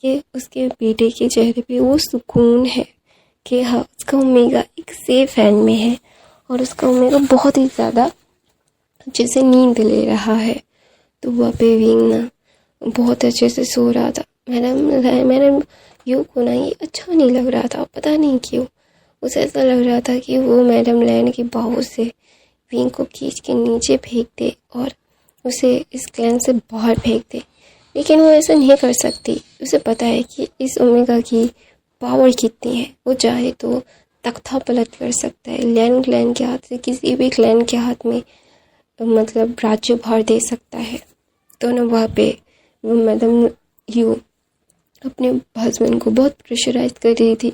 कि उसके बेटे के चेहरे पे वो सुकून है कि हाँ, उसका ओमेगा एक सेफ हैंड में है और उसका ओमेगा बहुत ही ज़्यादा अच्छे से नींद ले रहा है। तो वहाँ पे विंग ना बहुत अच्छे से सो रहा था। मैडम यू को ना ये अच्छा नहीं लग रहा था, पता नहीं क्यों। उसे ऐसा लग रहा था कि वो मैडम लैन की बाहों से विंग को खींच के नीचे फेंक दे और उसे इस क्लैन से बाहर फेंक दे, लेकिन वो ऐसा नहीं कर सकती। उसे पता है कि इस ओमेगा की पावर कितनी है। वो चाहे तो तख्ता पलट कर सकता है, लैन क्लैन के हाथ से किसी भी क्लैन के हाथ में मतलब राज्य भार दे सकता है। तो ना वहाँ पे मैडम यू अपने हस्बैंड को बहुत प्रेशराइज कर रही थी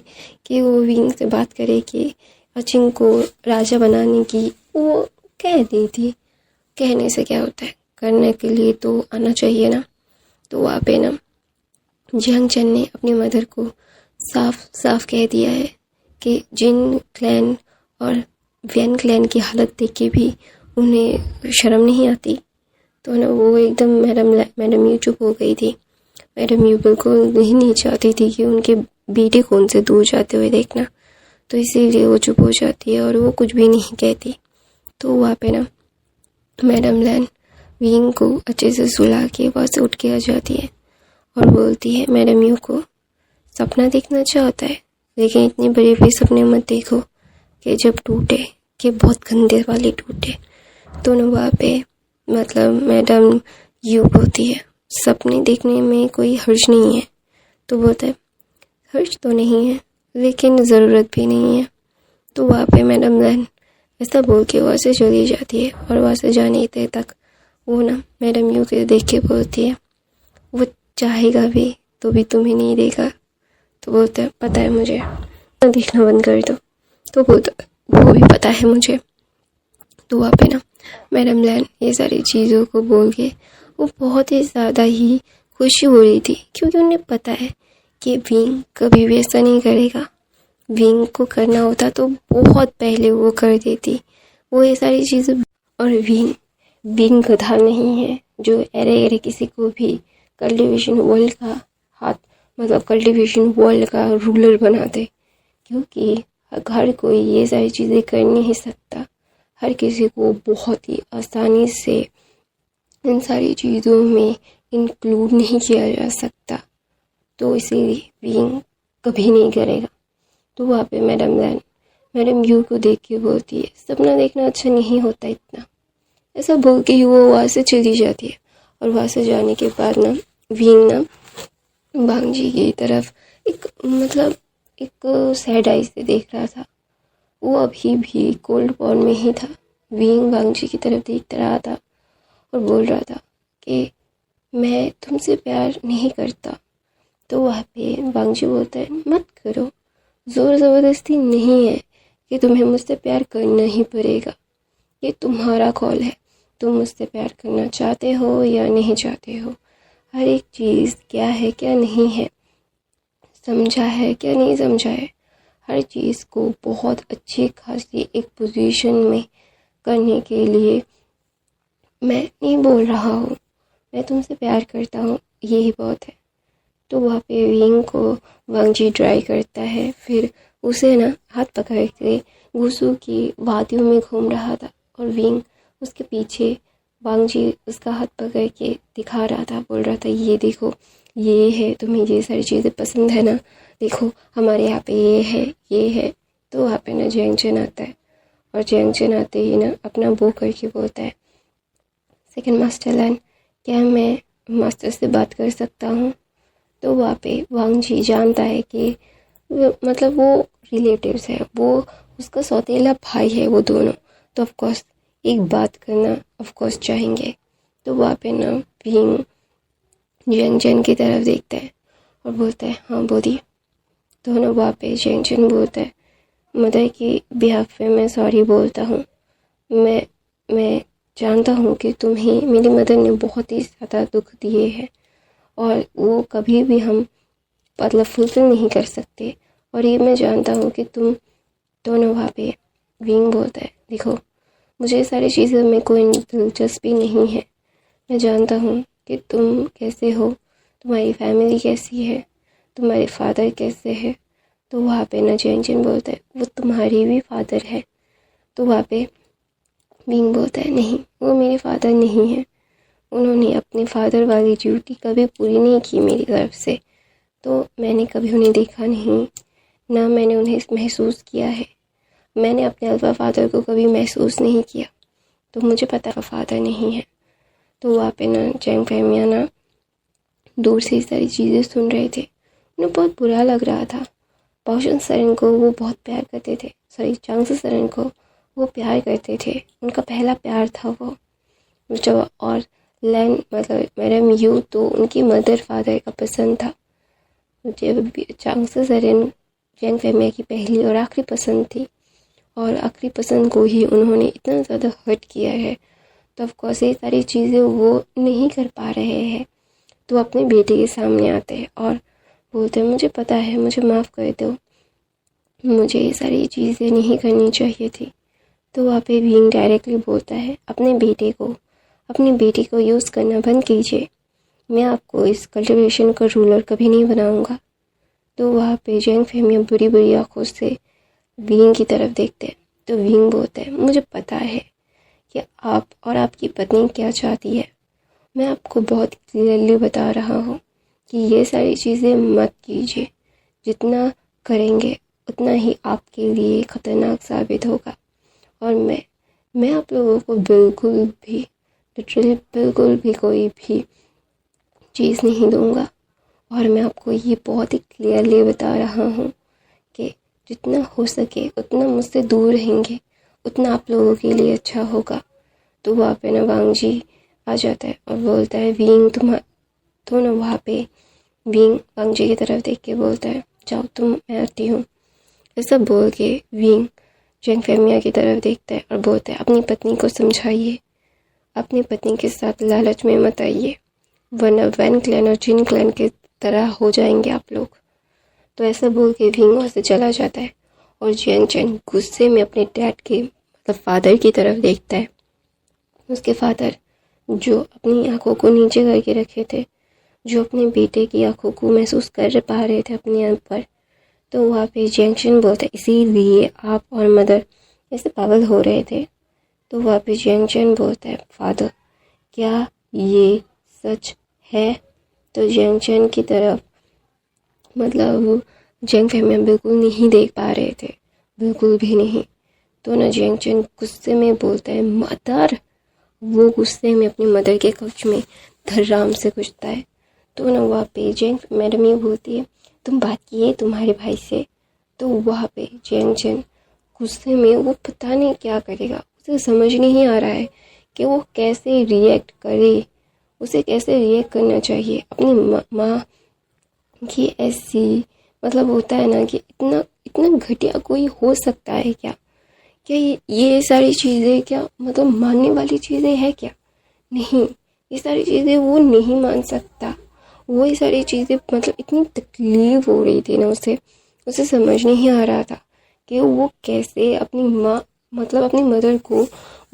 कि वो विंग से बात करे कि अचिंग को राजा बनाने की। वो कह दी थी, कहने से क्या होता है, करने के लिए तो आना चाहिए ना। तो वहाँ पे ना जियांग चेन ने अपनी मदर को साफ साफ कह दिया है कि जिन क्लैन और वियन क्लैन की हालत देख के भी उन्हें शर्म नहीं आती। तो ना वो एकदम मैडम यू चुप हो गई थी। मैडम यू बिल्कुल नहीं चाहती थी कि उनके बेटे को उनसे दूर जाते हुए देखना, तो इसीलिए वो चुप हो जाती है और वो कुछ भी नहीं कहती। तो वहाँ पे ना मैडम लैन विंग को अच्छे से सुला के वहाँ से उठ के आ जाती है और बोलती है मैडम यू को, सपना देखना चाहता है लेकिन इतने बड़े बड़े सपने मत देखो कि जब टूटे कि बहुत गंदे वाले टूटे। तो ना वहाँ पे मतलब मैडम यू बोलती है सपने देखने में कोई हर्ज नहीं है। तो बोलता है हर्ज तो नहीं है लेकिन ज़रूरत भी नहीं है। तो वहाँ पे मैडम लैन ऐसा बोल के वहाँ से चली जाती है और वहाँ से जाने तक वो ना मैडम यू के देख के बोलती है वो चाहेगा भी तो भी तुम्हें नहीं देगा। तो बोलता है पता है मुझे, देखना बंद कर दो। तो बोलता वो भी पता है मुझे। तो वहाँ पे ना मैडम लैन ये सारी चीज़ों को बोल के वो बहुत ही ज़्यादा ही खुशी हो रही थी, क्योंकि उन्हें पता है कि विंग कभी भी ऐसा नहीं करेगा। विंग को करना होता तो बहुत पहले वो कर देती वो ये सारी चीज़ें। और विंग गधा नहीं है जो अरे अरे किसी को भी कल्टिवेशन वर्ल्ड का हाथ मतलब कल्टिवेशन वर्ल्ड का रूलर बना दे, क्योंकि हर कोई ये सारी चीज़ें कर नहीं सकता। हर किसी को बहुत ही आसानी से इन सारी चीज़ों में इंक्लूड नहीं किया जा सकता। तो इसीलिए विंग कभी नहीं करेगा। तो वहाँ पे मैडम यू को देख के बोलती है सपना देखना अच्छा नहीं होता इतना, ऐसा बोल के ही वो वहाँ से चली जाती है। और वहाँ से जाने के बाद ना विंग ना वांग जी की तरफ एक सैड आई से देख रहा था। वो अभी भी कोल्ड वॉर में ही था। विंग वांग जी की तरफ देखता रहा था और बोल रहा था कि मैं तुमसे प्यार नहीं करता। तो वहाँ पे वांग जी बोलता है मत करो, ज़ोर ज़बरदस्ती नहीं है कि तुम्हें मुझसे प्यार करना ही पड़ेगा, ये तुम्हारा कॉल है, तुम मुझसे प्यार करना चाहते हो या नहीं चाहते हो। हर एक चीज़ क्या है क्या नहीं है, समझा है क्या नहीं समझा है, हर चीज़ को बहुत अच्छी खासी एक पोजीशन में करने के लिए मैं नहीं बोल रहा हूँ, मैं तुमसे प्यार करता हूँ, यही बहुत है। तो वहाँ पे विंग को वांग जी ट्राई करता है, फिर उसे ना हाथ पकड़ के गुसू की वादियों में घूम रहा था और विंग उसके पीछे वांग जी उसका हाथ पकड़ के दिखा रहा था, बोल रहा था ये देखो ये है, तुम्हें ये सारी चीज़ें पसंद है ना, देखो हमारे यहाँ पे ये है। तो वहाँ पे ना जियांग चेन आता है और जियांग चेन आते ही ना अपना बो करके बोलता है सेकंड मास्टर लैन, क्या मैं मास्टर से बात कर सकता हूँ। तो वहाँ पे वांग जी जानता है कि मतलब वो रिलेटिव्स है, वो उसका सौतेला भाई है वो दोनों, तो ऑफकोर्स एक बात करना ऑफकोर्स चाहेंगे। तो वहाँ पे ना विंग जियांग चेन की तरफ देखता है और बोलता है हाँ बोलिए। दोनों वहाँ पे जेंगचन बोलता है मदर की बिहाफ पे मैं सॉरी बोलता हूँ। मैं जानता हूँ कि तुम्हें मेरी मदर ने बहुत ही ज़्यादा दुख दिए हैं और वो कभी भी हम मतलब फुलफिल नहीं कर सकते। और ये मैं जानता हूँ कि तुम दोनों वहाँ पे विंग बोलता है देखो मुझे ये सारी चीज़ों में कोई दिलचस्पी नहीं है। मैं जानता हूँ कि तुम कैसे हो, तुम्हारी फैमिली कैसी है, तुम्हारे फादर कैसे है। तो वहाँ पे ना जेंगचन बोलता है वो तुम्हारी भी फादर है। तो वहाँ पे विंग बोलता है नहीं वो मेरे फादर नहीं है, उन्होंने अपने फादर वाली ड्यूटी कभी पूरी नहीं की मेरी तरफ से। तो मैंने कभी उन्हें देखा नहीं, ना मैंने उन्हें महसूस किया है। मैंने अपने अल्फा फादर को कभी महसूस नहीं किया, तो मुझे पता फादर नहीं है। तो वहाँ पे ना जैंग फैमिया ना दूर से सारी चीज़ें सुन रहे थे। उन्हें बहुत बुरा लग रहा था। पाओशन सरन को वो बहुत प्यार करते थे, सॉरी चांगसू सरन को वो प्यार करते थे, उनका पहला प्यार था वो जब। और लैन मतलब मैडम यू तो उनकी मदर फादर का पसंद था। मुझे चांगसू सरन जैंग फैमिया की पहली और आखिरी पसंद थी, और आखिरी पसंद को ही उन्होंने इतना ज़्यादा हर्ट किया है। तो ऑफकोर्स ये सारी चीज़ें वो नहीं कर पा रहे हैं। तो अपने बेटे के सामने आते हैं और बोलते हैं मुझे पता है, मुझे माफ़ कर दो, मुझे ये सारी चीज़ें नहीं करनी चाहिए थी। तो वहाँ पे विंग डायरेक्टली बोलता है अपने बेटे को यूज़ करना बंद कीजिए, मैं आपको इस कल्टिवेशन का रूलर कभी नहीं बनाऊंगा। तो वहाँ पे जैंग फैमिया बुरी बुरी आंखों से विंग की तरफ देखते हैं। तो विंग बोलता है मुझे पता है कि आप और आपकी पत्नी क्या चाहती है। मैं आपको बहुत क्लियरली बता रहा हूँ कि ये सारी चीज़ें मत कीजिए, जितना करेंगे उतना ही आपके लिए ख़तरनाक साबित होगा। और मैं आप लोगों को बिल्कुल भी लिटरली बिल्कुल भी कोई भी चीज़ नहीं दूंगा। और मैं आपको ये बहुत ही क्लियरली बता रहा हूँ कि जितना हो सके उतना मुझसे दूर रहेंगे, उतना आप लोगों के लिए अच्छा होगा। तो वहाँ पे ना वांग जी आ जाता है और बोलता है विंग तो ना वहाँ पे विंग वांग जी की तरफ देख के बोलता है जाओ तुम, मैं आती हूँ। ऐसा बोल के विंग जैंग फैमिया की तरफ देखता है और बोलता है अपनी पत्नी को समझाइए, अपनी पत्नी के साथ लालच में मत आइए, वरना वैन क्लैन और जिन क्लैन की तरह हो जाएंगे आप लोग। तो ऐसा बोल के विंग वहाँ से चला जाता है और जेंगचन गुस्से में अपने डैड के मतलब फादर की तरफ देखता है। उसके फादर जो अपनी आंखों को नीचे करके रखे थे, जो अपने बेटे की आंखों को महसूस कर पा रहे थे अपने आप पर। तो वहाँ पे जेंगचन बोलता है इसीलिए आप और मदर ऐसे पागल हो रहे थे। तो वहाँ पे जेंगचन बोलता है फादर क्या ये सच है। तो जेंगचन की तरफ मतलब जैंग फैमिया बिल्कुल नहीं देख पा रहे थे, बिल्कुल भी नहीं। तो ना जेंगचन गुस्से में बोलता है मदर, वो गुस्से में अपनी मदर के कब्ज में धर्राम से घुसता है। तो ना वहाँ पे जेंग मैडम ये बोलती है तुम बात किए तुम्हारे भाई से। तो वहाँ पे जेंगचन गुस्से में वो पता नहीं क्या करेगा, उसे समझ नहीं आ रहा है कि वो कैसे रिएक्ट करे, उसे कैसे रिएक्ट करना चाहिए अपनी माँ की ऐसी मतलब होता है ना कि इतना इतना घटिया कोई हो सकता है क्या ये सारी चीज़ें क्या मतलब मानने वाली चीज़ें है क्या? नहीं, ये सारी चीज़ें वो नहीं मान सकता। वो ये सारी चीज़ें मतलब इतनी तकलीफ हो रही थी ना उसे समझ नहीं आ रहा था कि वो कैसे अपनी माँ मतलब अपनी मदर को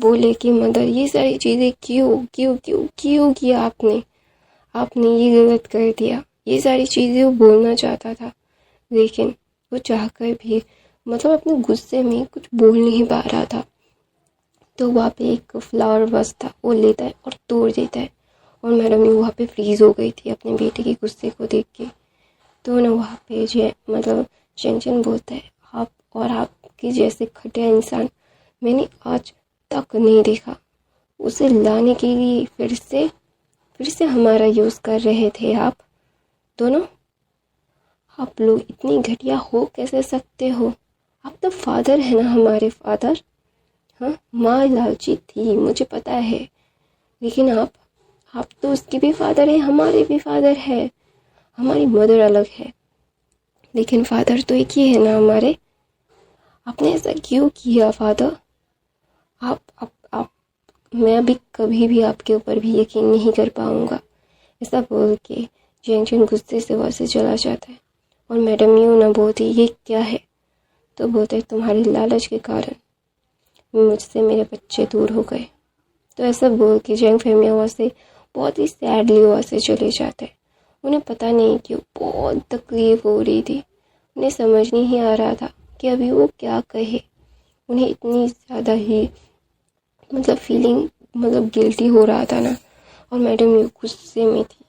बोले कि मदर ये सारी चीज़ें क्यों क्यों क्यों क्यों किया आपने ये गलत कर दिया। ये सारी चीज़ें वो बोलना चाहता था, लेकिन वो चाहकर भी मतलब अपने गुस्से में कुछ बोल नहीं पा रहा था। तो वहाँ पे एक फ्लावर वास था, वो लेता है और तोड़ देता है। और मैडम ने वहाँ पे फ्रीज़ हो गई थी अपने बेटे के गुस्से को देख के। तो ना वहाँ पे मतलब जेंगचन बोलता है आप और आपके जैसे खटिया इंसान मैंने आज तक नहीं देखा। उसे लाने के लिए फिर से हमारा यूज़ कर रहे थे आप दोनों। आप लोग इतनी घटिया हो कैसे सकते हो? आप तो फादर है ना, हमारे फादर। हाँ, माँ लालची थी मुझे पता है, लेकिन आप तो उसके भी फादर हैं, हमारे भी फादर है। हमारी मदर अलग है, लेकिन फादर तो एक ही है ना हमारे। आपने ऐसा क्यों किया फादर? आप मैं अभी कभी भी आपके ऊपर भी यकीन नहीं कर पाऊँगा। ऐसा बोल के जेंगचुन गुस्से से वहाँ से चला जाता है। और मैडम यूँ ना बोलती ये क्या है, तो बोलते तुम्हारी लालच के कारण मुझसे मेरे बच्चे दूर हो गए। तो ऐसा बोल के जैंग फैमिली वहाँ से बहुत ही सैडली वहाँ से चले जाते हैं। उन्हें पता नहीं क्यों बहुत तकलीफ़ हो रही थी। उन्हें समझ नहीं आ रहा था कि अभी वो क्या कहे। उन्हें इतनी ज़्यादा ही फीलिंग गिल्टी हो रहा था ना। और मैडम ये गुस्से में थी।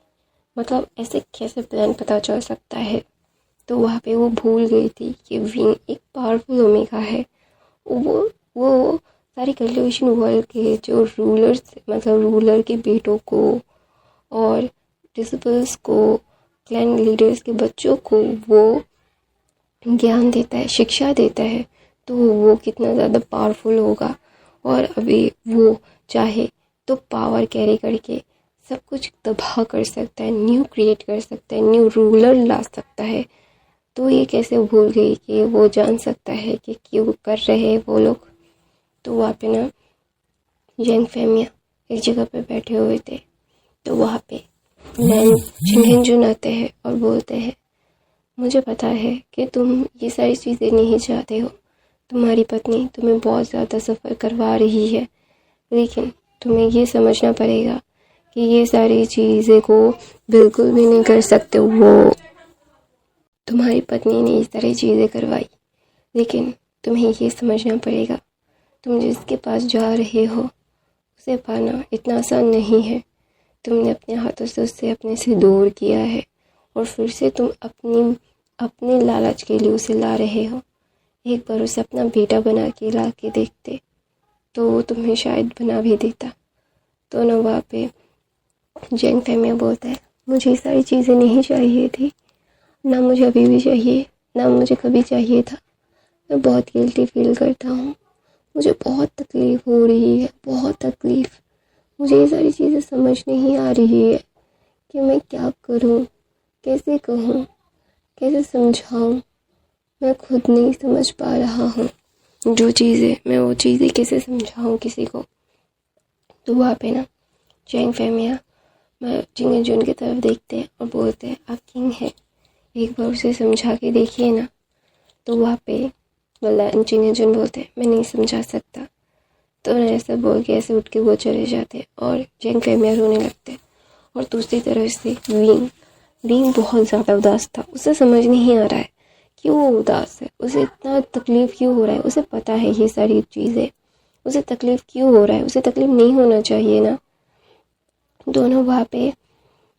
ऐसे कैसे प्लान पता चल सकता है। तो वहाँ पे वो भूल गई थी कि विंग एक पावरफुल ओमेगा है। वो सारी कल्टिवेशन वर्ल्ड के जो रूलर्स रूलर के बेटों को और डिसिपल्स को, क्लैन लीडर्स के बच्चों को वो ज्ञान देता है, शिक्षा देता है। तो वो कितना ज़्यादा पावरफुल होगा। और अभी वो चाहे तो पावर कैरी करके सब कुछ तबाह कर सकता है, न्यू क्रिएट कर सकता है, न्यू रूलर ला सकता है। तो ये कैसे भूल गई कि वो जान सकता है कि क्यों कर रहे हैं वो लोग। तो वहाँ पे ना यंग फैमिया एक जगह पे बैठे हुए थे। तो वहाँ पे लैन चिंगेंजुन आते हैं और बोलते हैं मुझे पता है कि तुम ये सारी चीज़ें नहीं चाहते हो। तुम्हारी पत्नी तुम्हें बहुत ज़्यादा सफ़र करवा रही है, लेकिन तुम्हें ये समझना पड़ेगा कि ये सारी चीज़ें को बिल्कुल भी नहीं कर सकते। वो तुम्हारी पत्नी ने ये सारी चीज़ें करवाई, लेकिन तुम्हें ये समझना पड़ेगा तुम जिसके पास जा रहे हो उसे पाना इतना आसान नहीं है। तुमने अपने हाथों से उससे अपने से दूर किया है और फिर से तुम अपने लालच के लिए उसे ला रहे हो। एक बार उसे अपना बेटा बना के ला के देखते तो वो तुम्हें शायद बना भी देता। तो ना वहाँ पे जैंग फैमिया बोलता है मुझे ये सारी चीज़ें नहीं चाहिए थी, ना मुझे अभी भी चाहिए, ना मुझे कभी चाहिए था। मैं बहुत गिल्टी फील करता हूँ। मुझे बहुत तकलीफ़ हो रही है, बहुत तकलीफ़। मुझे ये सारी चीज़ें समझ नहीं आ रही है कि मैं क्या करूँ, कैसे कहूँ, कैसे समझाऊँ। मैं खुद नहीं समझ पा रहा हूँ जो चीज़ें, मैं वो चीज़ें कैसे समझाऊँ किसी को। तो वहाँ पे ना जैंग फैमिया चिंगेंजुन की तरफ देखते हैं और बोलते हैं आप किंग है, एक बार उसे समझा के देखिए ना। तो वहाँ पे चिंगेंजुन बोलते हैं मैं नहीं समझा सकता। तो ऐसा बोल के ऐसे उठ के वो चले जाते हैं और जैंग फैमिया रोने लगते हैं। और दूसरी तरफ से विंग बहुत ज़्यादा उदास था। उसे समझ नहीं आ रहा है कि वो उदास है, उसे इतना तकलीफ़ क्यों हो रहा है। उसे पता है ये सारी चीज़ें, उसे तकलीफ़ क्यों हो रहा है, उसे तकलीफ़ नहीं होना चाहिए ना। दोनों वहाँ पे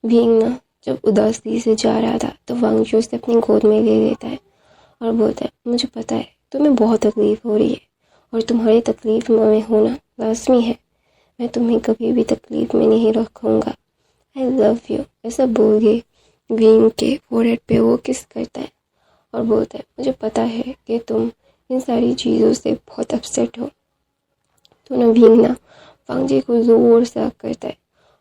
विंग ना जब उदासी से जा रहा था तो वांगजू उसे अपनी गोद में ले लेता है और बोलता है मुझे पता है तुम्हें बहुत तकलीफ़ हो रही है और तुम्हारी तकलीफ़ में होना लाज़मी है। मैं तुम्हें कभी भी तकलीफ़ में नहीं रखूँगा। आई लव यू। ऐसा बोल के विंग के फोरहेड पे वो किस करता है और बोलता है मुझे पता है कि तुम इन सारी चीज़ों से बहुत अपसेट हो। तो ना विंग ना वांगजी को ज़ोर से करता है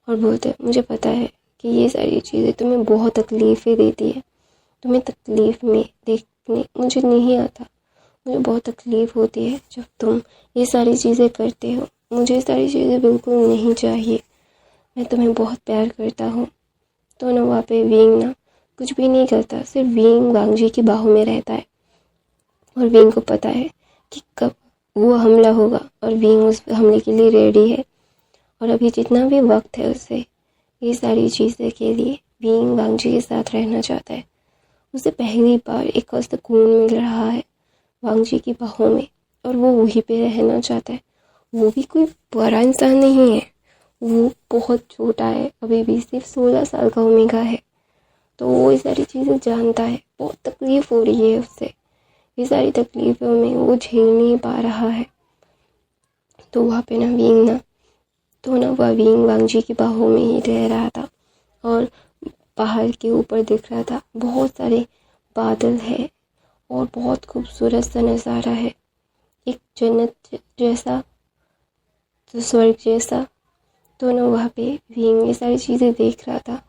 और बोलता है मुझे पता है कि ये सारी चीज़ें तुम्हें बहुत तकलीफ़ें देती है। तुम्हें तकलीफ़ में देखने मुझे नहीं आता। मुझे बहुत तकलीफ़ होती है जब तुम ये सारी चीज़ें करते हो। मुझे ये सारी चीज़ें बिल्कुल नहीं चाहिए। मैं तुम्हें बहुत प्यार करता हूँ। तो ना वहाँ पे विंग ना कुछ भी नहीं करता, सिर्फ विंग वांगजी की बाहों में रहता है। और विंग को पता है कि कब वो हमला होगा और विंग उस हमले के लिए रेडी है। और अभी जितना भी वक्त है उसे ये सारी चीज़ें के लिए विंग वांगजी के साथ रहना चाहता है। उसे पहली बार एक सुकून मिल रहा है वांगजी की बाहों में और वो वहीं पे रहना चाहता है। वो भी कोई बड़ा इंसान नहीं है, वो बहुत छोटा है, अभी भी सिर्फ 16 साल का ओमेगा है। तो वो ये सारी चीज़ें जानता है। बहुत तकलीफ़ हो रही है उससे, ये सारी तकलीफ़ों में वो झेल नहीं पा रहा है। तो वहाँ पे ना वह विंग वांगजी की बाहों में ही रह रहा था और पहाड़ के ऊपर दिख रहा था बहुत सारे बादल है और बहुत खूबसूरत सा नज़ारा है, एक जन्नत जैसा, तो स्वर्ग जैसा। तो ना वहाँ पे विंग ये सारी चीज़ें देख रहा था।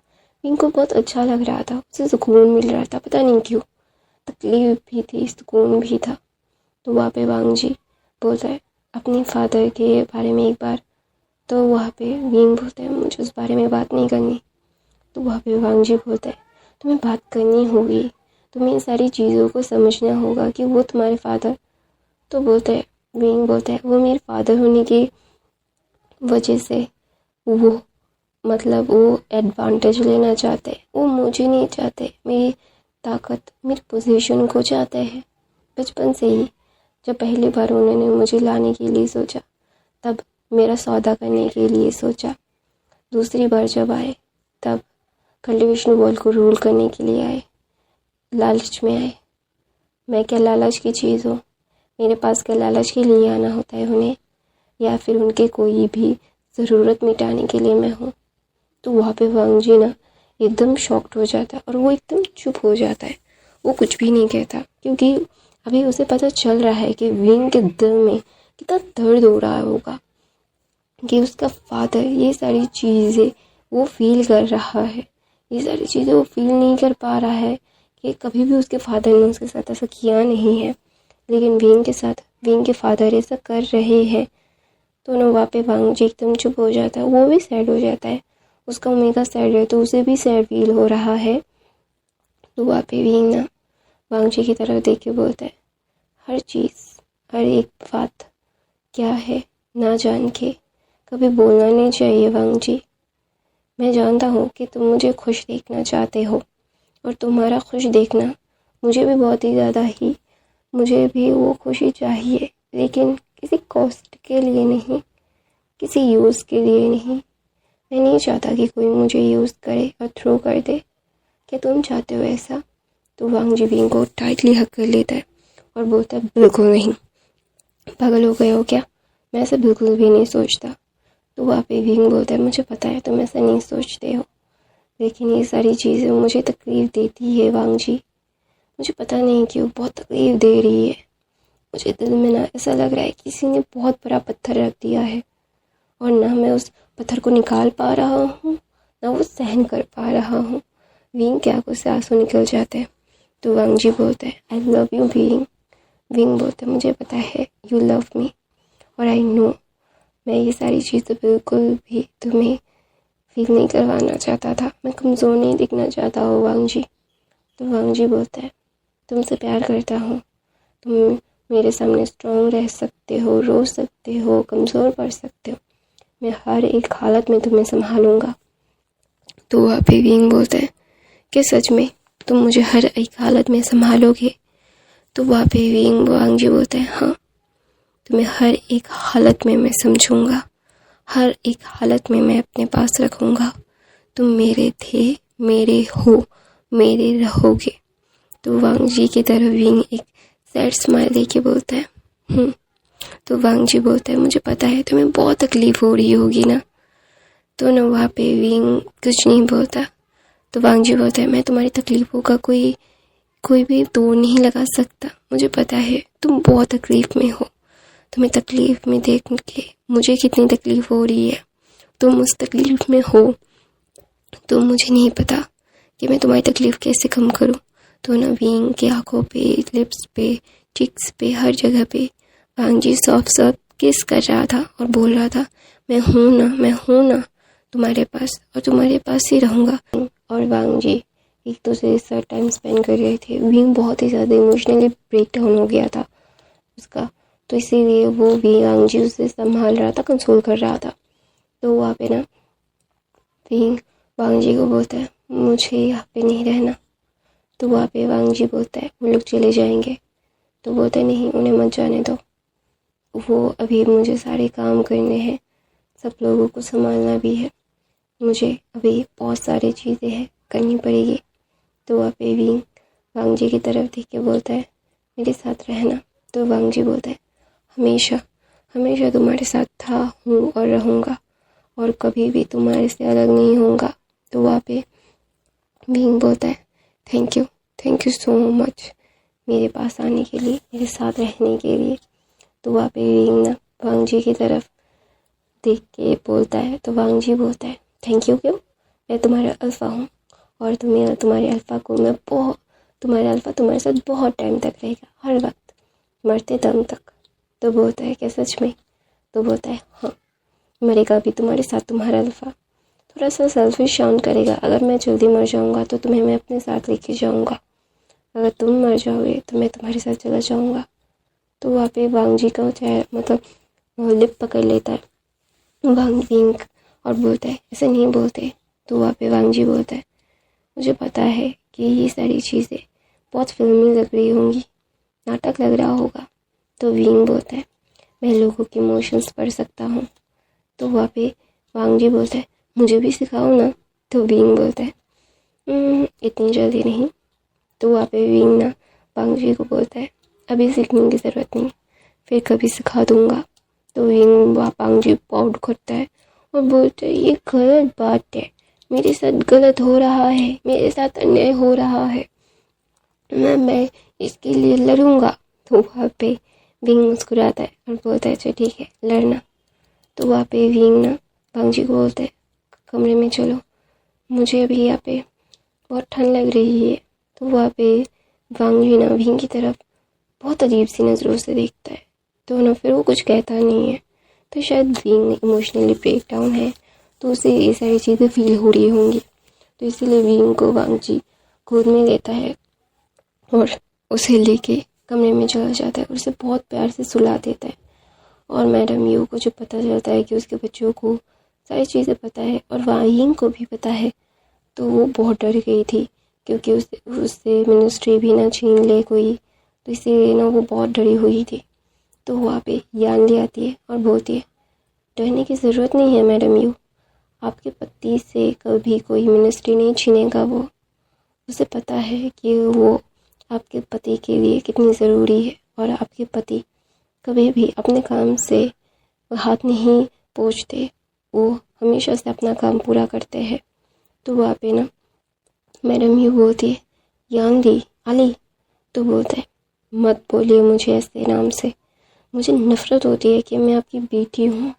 विंग को बहुत अच्छा लग रहा था, उसे सुकून मिल रहा था, पता नहीं क्यों। तकलीफ भी थी, सुकून भी था। तो वहाँ पे वांग जी बोलता है अपने फादर के बारे में एक बार। तो वहाँ पे विंग बोलता है मुझे उस बारे में बात नहीं करनी। तो वहाँ पे वांग जी बोलता है तुम्हें बात करनी होगी, तुम्हें इन सारी चीज़ों को समझना होगा कि वो तुम्हारे फादर। तो बोलता है विंग बोलता है वो मेरे फादर होने की वजह से वो मतलब वो एडवांटेज लेना चाहते हैं, वो मुझे नहीं चाहते, मेरी ताकत मेरी पोजीशन को चाहते हैं। बचपन से ही जब पहली बार उन्होंने मुझे लाने के लिए सोचा तब मेरा सौदा करने के लिए सोचा, दूसरी बार जब आए तब कल्टीवेशन वर्ल्ड को रूल करने के लिए आए, लालच में आए। मैं क्या लालच की चीज़ हूँ? मेरे पास क्या लालच के लिए आना होता है उन्हें, या फिर उनके कोई भी ज़रूरत मिटाने के लिए मैं हूँ? तो वहाँ पे वांग जी ना एकदम शॉक्ड हो जाता है और वो एकदम चुप हो जाता है, वो कुछ भी नहीं कहता, क्योंकि अभी उसे पता चल रहा है कि विंग के दिल में कितना दर्द हो रहा होगा कि उसका फादर ये सारी चीज़ें वो फील कर रहा है, ये सारी चीज़ें वो फील नहीं कर पा रहा है कि कभी भी उसके फादर ने उसके साथ ऐसा किया नहीं है, लेकिन विंग के साथ विंग के फादर ऐसा कर रहे हैं। तो ना वहाँ पे वांग जी एकदम चुप हो जाता है, वो भी सैड हो जाता है, उसका ओमेगा सैड है तो उसे भी सैड फील हो रहा है। तो वहाँ पे विंग ना वांग जी की तरफ देख के बोलता है हर चीज़ हर एक बात क्या है ना जान के कभी बोलना नहीं चाहिए वांग जी। मैं जानता हूँ कि तुम मुझे खुश देखना चाहते हो और तुम्हारा खुश देखना मुझे भी बहुत ही ज़्यादा ही, मुझे भी वो खुशी चाहिए, लेकिन किसी कॉस्ट के लिए नहीं, किसी यूज़ के लिए नहीं। मैं नहीं चाहता कि कोई मुझे यूज़ करे और थ्रो कर दे। क्या तुम चाहते हो ऐसा? तो वांग जी विंग को टाइटली हक कर लेता है और बोलता है बिल्कुल नहीं, पागल हो गए हो क्या, मैं ऐसा बिल्कुल भी नहीं सोचता। तो वहाँ पे विंग बोलता है मुझे पता है तुम ऐसा नहीं सोचते हो, लेकिन ये सारी चीज़ें मुझे तकलीफ़ देती है वांग जी, मुझे पता नहीं क्यों बहुत तकलीफ़ दे रही है। मुझे दिल में ना ऐसा लग रहा है किसी ने बहुत बड़ा पत्थर रख दिया है और ना मैं उस पत्थर को निकाल पा रहा हूँ ना वो सहन कर पा रहा हूँ। विंग के आंखों से आंसू निकल जाते हैं। तो वांग जी बोलता है I love you wing. Wing बोलता है मुझे पता है यू लव मी और आई नो मैं ये सारी चीज़ें बिल्कुल भी तुम्हें फील नहीं करवाना चाहता था, मैं कमज़ोर नहीं दिखना चाहता हूँ वांग जी। तो वांग जी बोलता है तुमसे प्यार करता हूँ, तुम मेरे सामने स्ट्रॉन्ग रह सकते हो, रो सकते हो, कमज़ोर पड़ सकते हो, मैं हर एक हालत में तुम्हें संभालूंगा। तो वहाँ पे विंग बोलता है कि सच में तुम मुझे हर एक हालत में संभालोगे? तो वहाँ पे विंग वांग जी बोलता है हाँ, तुम्हें हर एक हालत में मैं समझूंगा, हर एक हालत में मैं अपने पास रखूंगा, तुम मेरे थे, मेरे हो, मेरे रहोगे। तो वांग जी की तरफ विंग एक सैड स्माइल देके बोलता है तो वांग जी बोलता है मुझे पता है तुम्हें बहुत तकलीफ़ हो रही होगी ना। तो ना वहाँ पे विंग कुछ नहीं बोलता। तो वांग जी बोलता है मैं तुम्हारी तकलीफ़ों का कोई भी तोड़ नहीं लगा सकता, मुझे पता है तुम बहुत तकलीफ़ में हो, तुम्हें तकलीफ़ में देख के मुझे कितनी तकलीफ़ हो रही है, तुम उस तकलीफ़ में हो तो मुझे नहीं पता कि मैं तुम्हारी तकलीफ़ कैसे कम करूं। तो ना विंग की आंखों पे, लिप्स पे, चिक्स पे, हर जगह पे वांग जी सॉफ्ट किस कर रहा था और बोल रहा था मैं हूँ ना तुम्हारे पास और तुम्हारे पास ही रहूँगा। और वांग जी एक दूसरे के साथ टाइम स्पेंड कर रहे थे। विंग बहुत ही ज़्यादा इमोशनली ब्रेक डाउन हो गया था उसका, तो इसीलिए वो भी वांग जी उसे संभाल रहा था, कंसोल कर रहा था। तो वहाँ पे ना विंग वांग जी को बोलता है मुझे यहाँ पे नहीं रहना। तो वहाँ पे वांग जी बोलता है वो लोग चले जाएंगे। तो बोलता है नहीं उन्हें मत जाने दो, वो अभी मुझे सारे काम करने हैं, सब लोगों को संभालना भी है, मुझे अभी बहुत सारी चीज़ें हैं करनी पड़ेगी। तो वहाँ पे विंग वांग जी की तरफ देख के बोलता है मेरे साथ रहना। तो वांग जी बोलता है हमेशा हमेशा तुम्हारे साथ था, हूँ और रहूँगा और कभी भी तुम्हारे से अलग नहीं होऊंगा। तो वहाँ पे विंग बोलता है थैंक यू सो मच मेरे पास आने के लिए, मेरे साथ रहने के लिए। तो वहाँ पे विंग ना वांग जी की तरफ देख के बोलता है। तो वांग जी बोलता है थैंक यू क्यों, मैं तुम्हारा अल्फ़ा हूँ और तुम्हारे अल्फ़ा को मैं बहुत तुम्हारा अल्फ़ा तुम्हारे साथ बहुत टाइम तक रहेगा, हर वक्त, मरते दम तक। तो बोलता है क्या सच में? तो बोलता है हाँ, मरेगा भी तुम्हारे साथ तुम्हारा अल्फ़ा। थोड़ा सा सेल्फिश साउंड करेगा, अगर मैं जल्दी मर जाऊँगा तो तुम्हें मैं अपने साथ लेके जाऊँगा, अगर तुम मर जाओगे तो मैं तुम्हारे साथ चला जाऊँगा। तो वहाँ पे वांग जी का चेहरा मतलब लिप पकड़ लेता है वांग विंग और बोलता है ऐसे नहीं बोलते। तो वहाँ पे वांग जी बोलता है मुझे पता है कि ये सारी चीज़ें बहुत फिल्मी लग रही होंगी, नाटक लग रहा होगा। तो विंग बोलता है मैं लोगों के इमोशंस पढ़ सकता हूँ। तो वहाँ पे वांग जी बोलता है मुझे भी सिखाओ ना। तो विंग बोलता है इतनी जल्दी नहीं। तो वहाँ पे विंग ना वांग जी को बोलता है अभी सीखने की ज़रूरत नहीं, फिर कभी सिखा दूँगा। तो विंग वांग जी पाउट करता है और बोलता है ये गलत बात है, मेरे साथ गलत हो रहा है, मेरे साथ अन्याय हो रहा है, मैं इसके लिए लड़ूंगा। तो वहाँ पे विंग मुस्कुराता है और बोलता है अच्छा ठीक है लड़ना। तो वहाँ पे विंग ना वांग जी को बोलता है कमरे में चलो, मुझे अभी यहाँ पे बहुत ठंड लग रही है। तो वहाँ पे वांग जी ना विंग की तरफ बहुत अजीब सी नज़रों से देखता है। तो ना फिर वो कुछ कहता नहीं है। तो शायद विंग इमोशनली ब्रेक डाउन है, तो उसे ये सारी चीज़ें फील हो रही होंगी। तो इसीलिए विंग को वांग जी गोद में लेता है और उसे लेके कमरे में चला जाता है और उसे बहुत प्यार से सुला देता है। और मैडम यू को जब पता चलता है कि उसके बच्चों को सारी चीज़ें पता है और वांग को भी पता है, तो वो बहुत डर गई थी क्योंकि उससे मिनिस्ट्री भी ना छीन ले कोई, तो इसीलिए ना वो बहुत डरी हुई थी। तो वहाँ पे यान ले आती है और बोलती है डरने की ज़रूरत नहीं है मैडम यू, आपके पति से कभी कोई मिनिस्ट्री नहीं छीनेगा। वो उसे पता है कि वो आपके पति के लिए कितनी ज़रूरी है और आपके पति कभी भी अपने काम से हाथ नहीं पोंछते, वो हमेशा से अपना काम पूरा करते हैं। तो वहाँ पे ना मैडम यू बोलती है यान दी अली। तो बोलता है मत बोलिए मुझे ऐसे नाम से, मुझे नफ़रत होती है कि मैं आपकी बेटी हूँ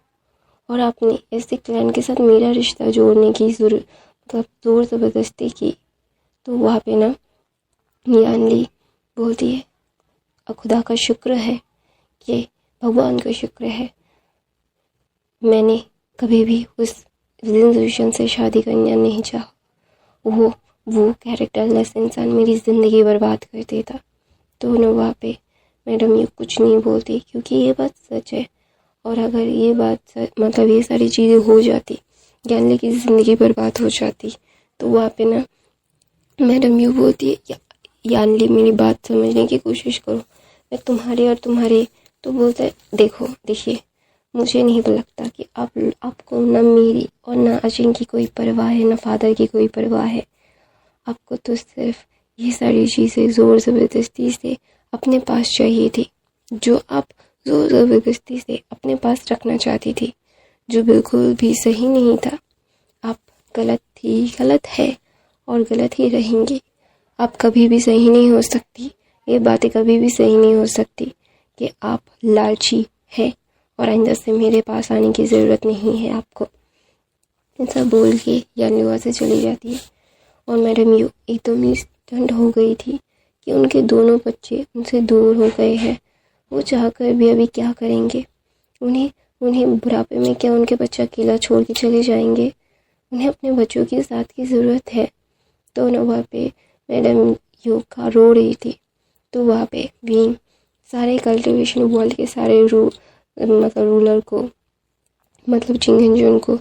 और आपने ऐसे क्लैन के साथ मेरा रिश्ता जोड़ने की मतलब ज़ोर ज़बरदस्ती की। तो वहाँ पे ना यान ली बोलती है खुदा का शुक्र है कि भगवान का शुक्र है मैंने कभी भी उस जिन से शादी करना नहीं चाहा, वो कैरेक्टरलेस इंसान मेरी ज़िंदगी बर्बाद कर देता। तो ना वहाँ पे मैडम ये कुछ नहीं बोलती क्योंकि ये बात सच है। और अगर ये बात मतलब ये सारी चीज़ें हो जाती, ज्ञानली की ज़िंदगी बर्बाद हो जाती, तो वहाँ पे ना मैडम यू बोलती है यानली मेरी बात समझने की कोशिश करो, मैं तुम्हारे और तुम्हारे। तो बोलता है देखिए मुझे नहीं लगता कि आपको ना मेरी और ना अजिन की कोई परवाह है, ना फादर की कोई परवाह है। आपको तो सिर्फ ये सारी चीज़ें ज़ोर ज़बरदस्ती से अपने पास चाहिए थी, जो आप ज़ोर ज़बरदस्ती से अपने पास रखना चाहती थी, जो बिल्कुल भी सही नहीं था। आप गलत है और गलत ही रहेंगी। आप कभी भी सही नहीं हो सकती, ये बातें कभी भी सही नहीं हो सकती कि आप लालची हैं और आइंदा से मेरे पास आने की ज़रूरत नहीं है आपको। ऐसा बोल के यानी वहाँ से चली जाती है। और मैडम यू एकदम ही स्टंट हो गई थी कि उनके दोनों बच्चे उनसे दूर हो गए हैं। वो चाहकर भी अभी क्या करेंगे, उन्हें बुढ़ापे में क्या उनके बच्चे अकेला छोड़ के चले जाएंगे, उन्हें अपने बच्चों की साथ की ज़रूरत है। तो ना वहाँ पे मैडम यू का रो रही थी। तो वहाँ पे विंग सारे कल्टिवेशन वर्ल्ड के सारे रूलर को मतलब चिंगेंजन को,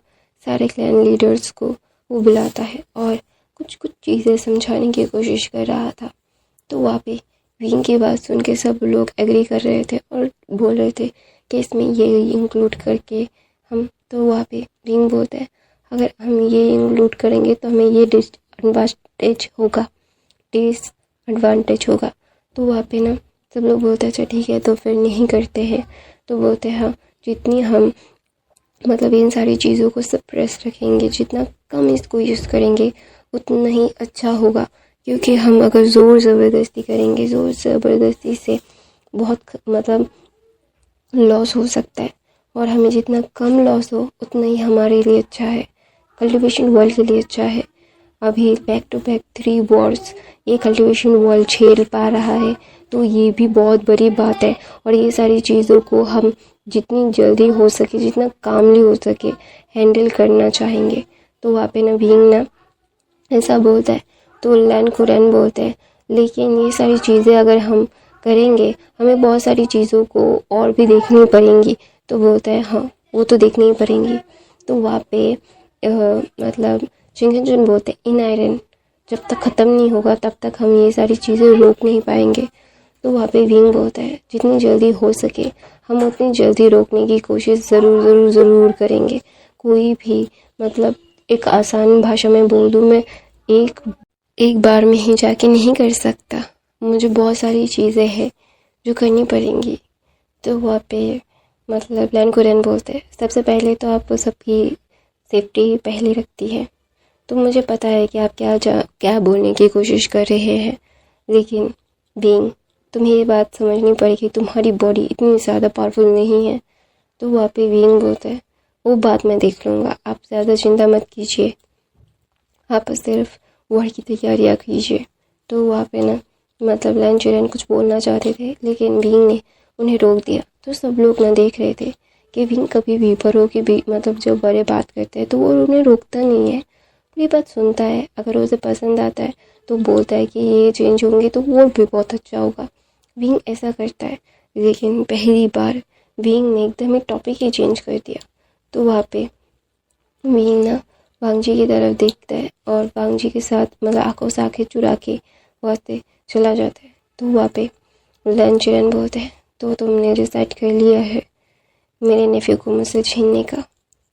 सारे क्लैन लीडर्स को वो बुलाता है और कुछ चीज़ें समझाने की कोशिश कर रहा था। तो वहाँ पे विंग की बात सुन के सब लोग एग्री कर रहे थे और बोल रहे थे कि इसमें ये इंक्लूड करके हम। तो वहाँ पे विंग बोलता है अगर हम ये इंक्लूड करेंगे तो हमें ये डिसएडवांटेज होगा। तो वहाँ पे ना सब लोग बोलते हैं अच्छा ठीक है तो फिर नहीं करते हैं। तो बोलते हैं हाँ जितनी हम मतलब इन सारी चीज़ों को सप्रेस रखेंगे, जितना कम इसको यूज़ करेंगे उतना ही अच्छा होगा, क्योंकि हम अगर ज़ोर ज़बरदस्ती करेंगे, ज़ोर ज़बरदस्ती से बहुत मतलब लॉस हो सकता है और हमें जितना कम लॉस हो उतना ही हमारे लिए अच्छा है, कल्टीवेशन वर्ल्ड के लिए अच्छा है। अभी बैक टू बैक 3 वॉर्स ये कल्टीवेशन वॉल झेल पा रहा है, तो ये भी बहुत बड़ी बात है। और ये सारी चीज़ों को हम जितनी जल्दी हो सके, जितना कामली हो सके हैंडल करना चाहेंगे। तो वहाँ पे ना बीइंग ना ऐसा बोलता है, तो लैन कुरैन बोलते हैं। लेकिन ये सारी चीज़ें अगर हम करेंगे, हमें बहुत सारी चीज़ों को और भी देखनी पड़ेंगी। तो बोलता है हाँ, वो तो देखनी ही पड़ेंगी। तो वहाँ पे मतलब चिंगजन बोलते हैं इन आयरन जब तक ख़त्म नहीं होगा तब तक हम ये सारी चीज़ें रोक नहीं पाएंगे। तो वहाँ पे विंग बोलता है जितनी जल्दी हो सके हम उतनी जल्दी रोकने की कोशिश ज़रूर करेंगे। कोई भी मतलब एक आसान भाषा में बोल दूँ, मैं एक बार में ही जाके नहीं कर सकता, मुझे बहुत सारी चीज़ें हैं जो करनी पड़ेंगी। तो वहाँ पे मतलब लैन कुरैन बोलते हैं सबसे पहले तो आप सबकी सेफ्टी पहले रखती है। तो मुझे पता है कि आप क्या बोलने की कोशिश कर रहे हैं, लेकिन बीइंग तुम्हें ये बात समझनी पड़ेगी, तुम्हारी बॉडी इतनी ज़्यादा पावरफुल नहीं है। तो वहाँ पे बीइंग बोलता है वो बात मैं देख लूँगा, आप ज़्यादा चिंता मत कीजिए, आप सिर्फ वॉर की तैयारियाँ कीजिए। तो वहाँ पे ना मतलब लैन कुरैन कुछ बोलना चाहते थे, लेकिन बीइंग ने उन्हें रोक दिया। तो सब लोग ना देख रहे थे कि बीइंग कभी भी बड़ों की भी मतलब जब बड़े बात करते हैं तो वो उन्हें रोकता नहीं है, पूरी बात सुनता है। अगर उसे पसंद आता है तो बोलता है कि ये चेंज होंगे तो वो भी बहुत अच्छा होगा। बीइंग ऐसा करता है, लेकिन पहली बार बीइंग ने एकदम ही टॉपिक ही चेंज कर दिया। तो वहाँ पे बीइंग ना वांग जी की तरफ देखता है और वांग जी के साथ मतलब आंखों से आंखें चुरा के वहाँ से चला जाता है। तो वहाँ पे लैन कुरैन बोलते हैं तो तुमने डिसाइड कर लिया है मेरे नेफ्यू को मुझसे छीनने का।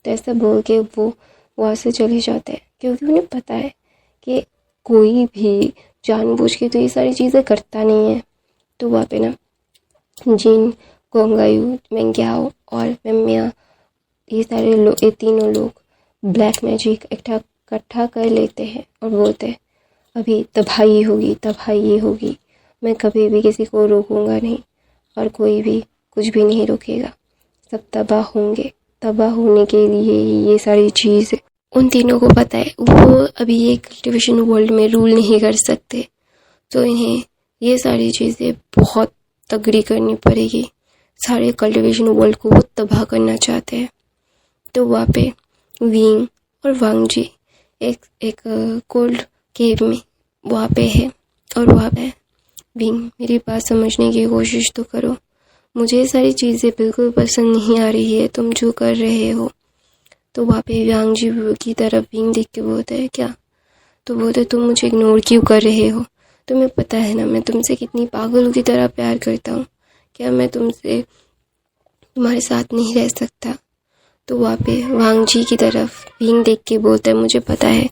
तो ऐसा बोल के वो वहाँ से चले जाते हैं, क्योंकि उन्हें पता है कि कोई भी जानबूझ के तो ये सारी चीज़ें करता नहीं है। तो वहाँ पे ना जिन, गोंगायू, मेंग्याओ और मेमिया ये तीनों लोग ब्लैक मैजिक इकट्ठा कर लेते हैं और बोलते हैं अभी तबाही होगी, मैं कभी भी किसी को रोकूंगा नहीं और कोई भी कुछ भी नहीं रोकेगा, सब तबाह होंगे। तबाह होने के लिए ये सारी चीज़ उन तीनों को पता है, वो अभी ये कल्टीवेशन वर्ल्ड में रूल नहीं कर सकते। तो इन्हें ये सारी चीज़ें बहुत तगड़ी करनी पड़ेगी, सारे कल्टीवेशन वर्ल्ड को वो तबाह करना चाहते हैं। तो वहाँ पे विंग और वांग जी एक कोल्ड केव में वहाँ पे है और वहाँ पे विंग मेरी बात समझने की कोशिश तो करो, मुझे ये सारी चीज़ें बिल्कुल पसंद नहीं आ रही है तुम जो कर रहे हो। तो वहाँ पे वांग जी की तरफ विंग देख के बोलते हैं क्या? तो बोलते तुम मुझे इग्नोर क्यों कर रहे हो, तुम्हें पता है ना मैं तुमसे कितनी पागलों की तरह प्यार करता हूँ, क्या मैं तुम्हारे साथ नहीं रह सकता? तो वहाँ पे वांग जी की तरफ विंग देख के बोलता है मुझे पता है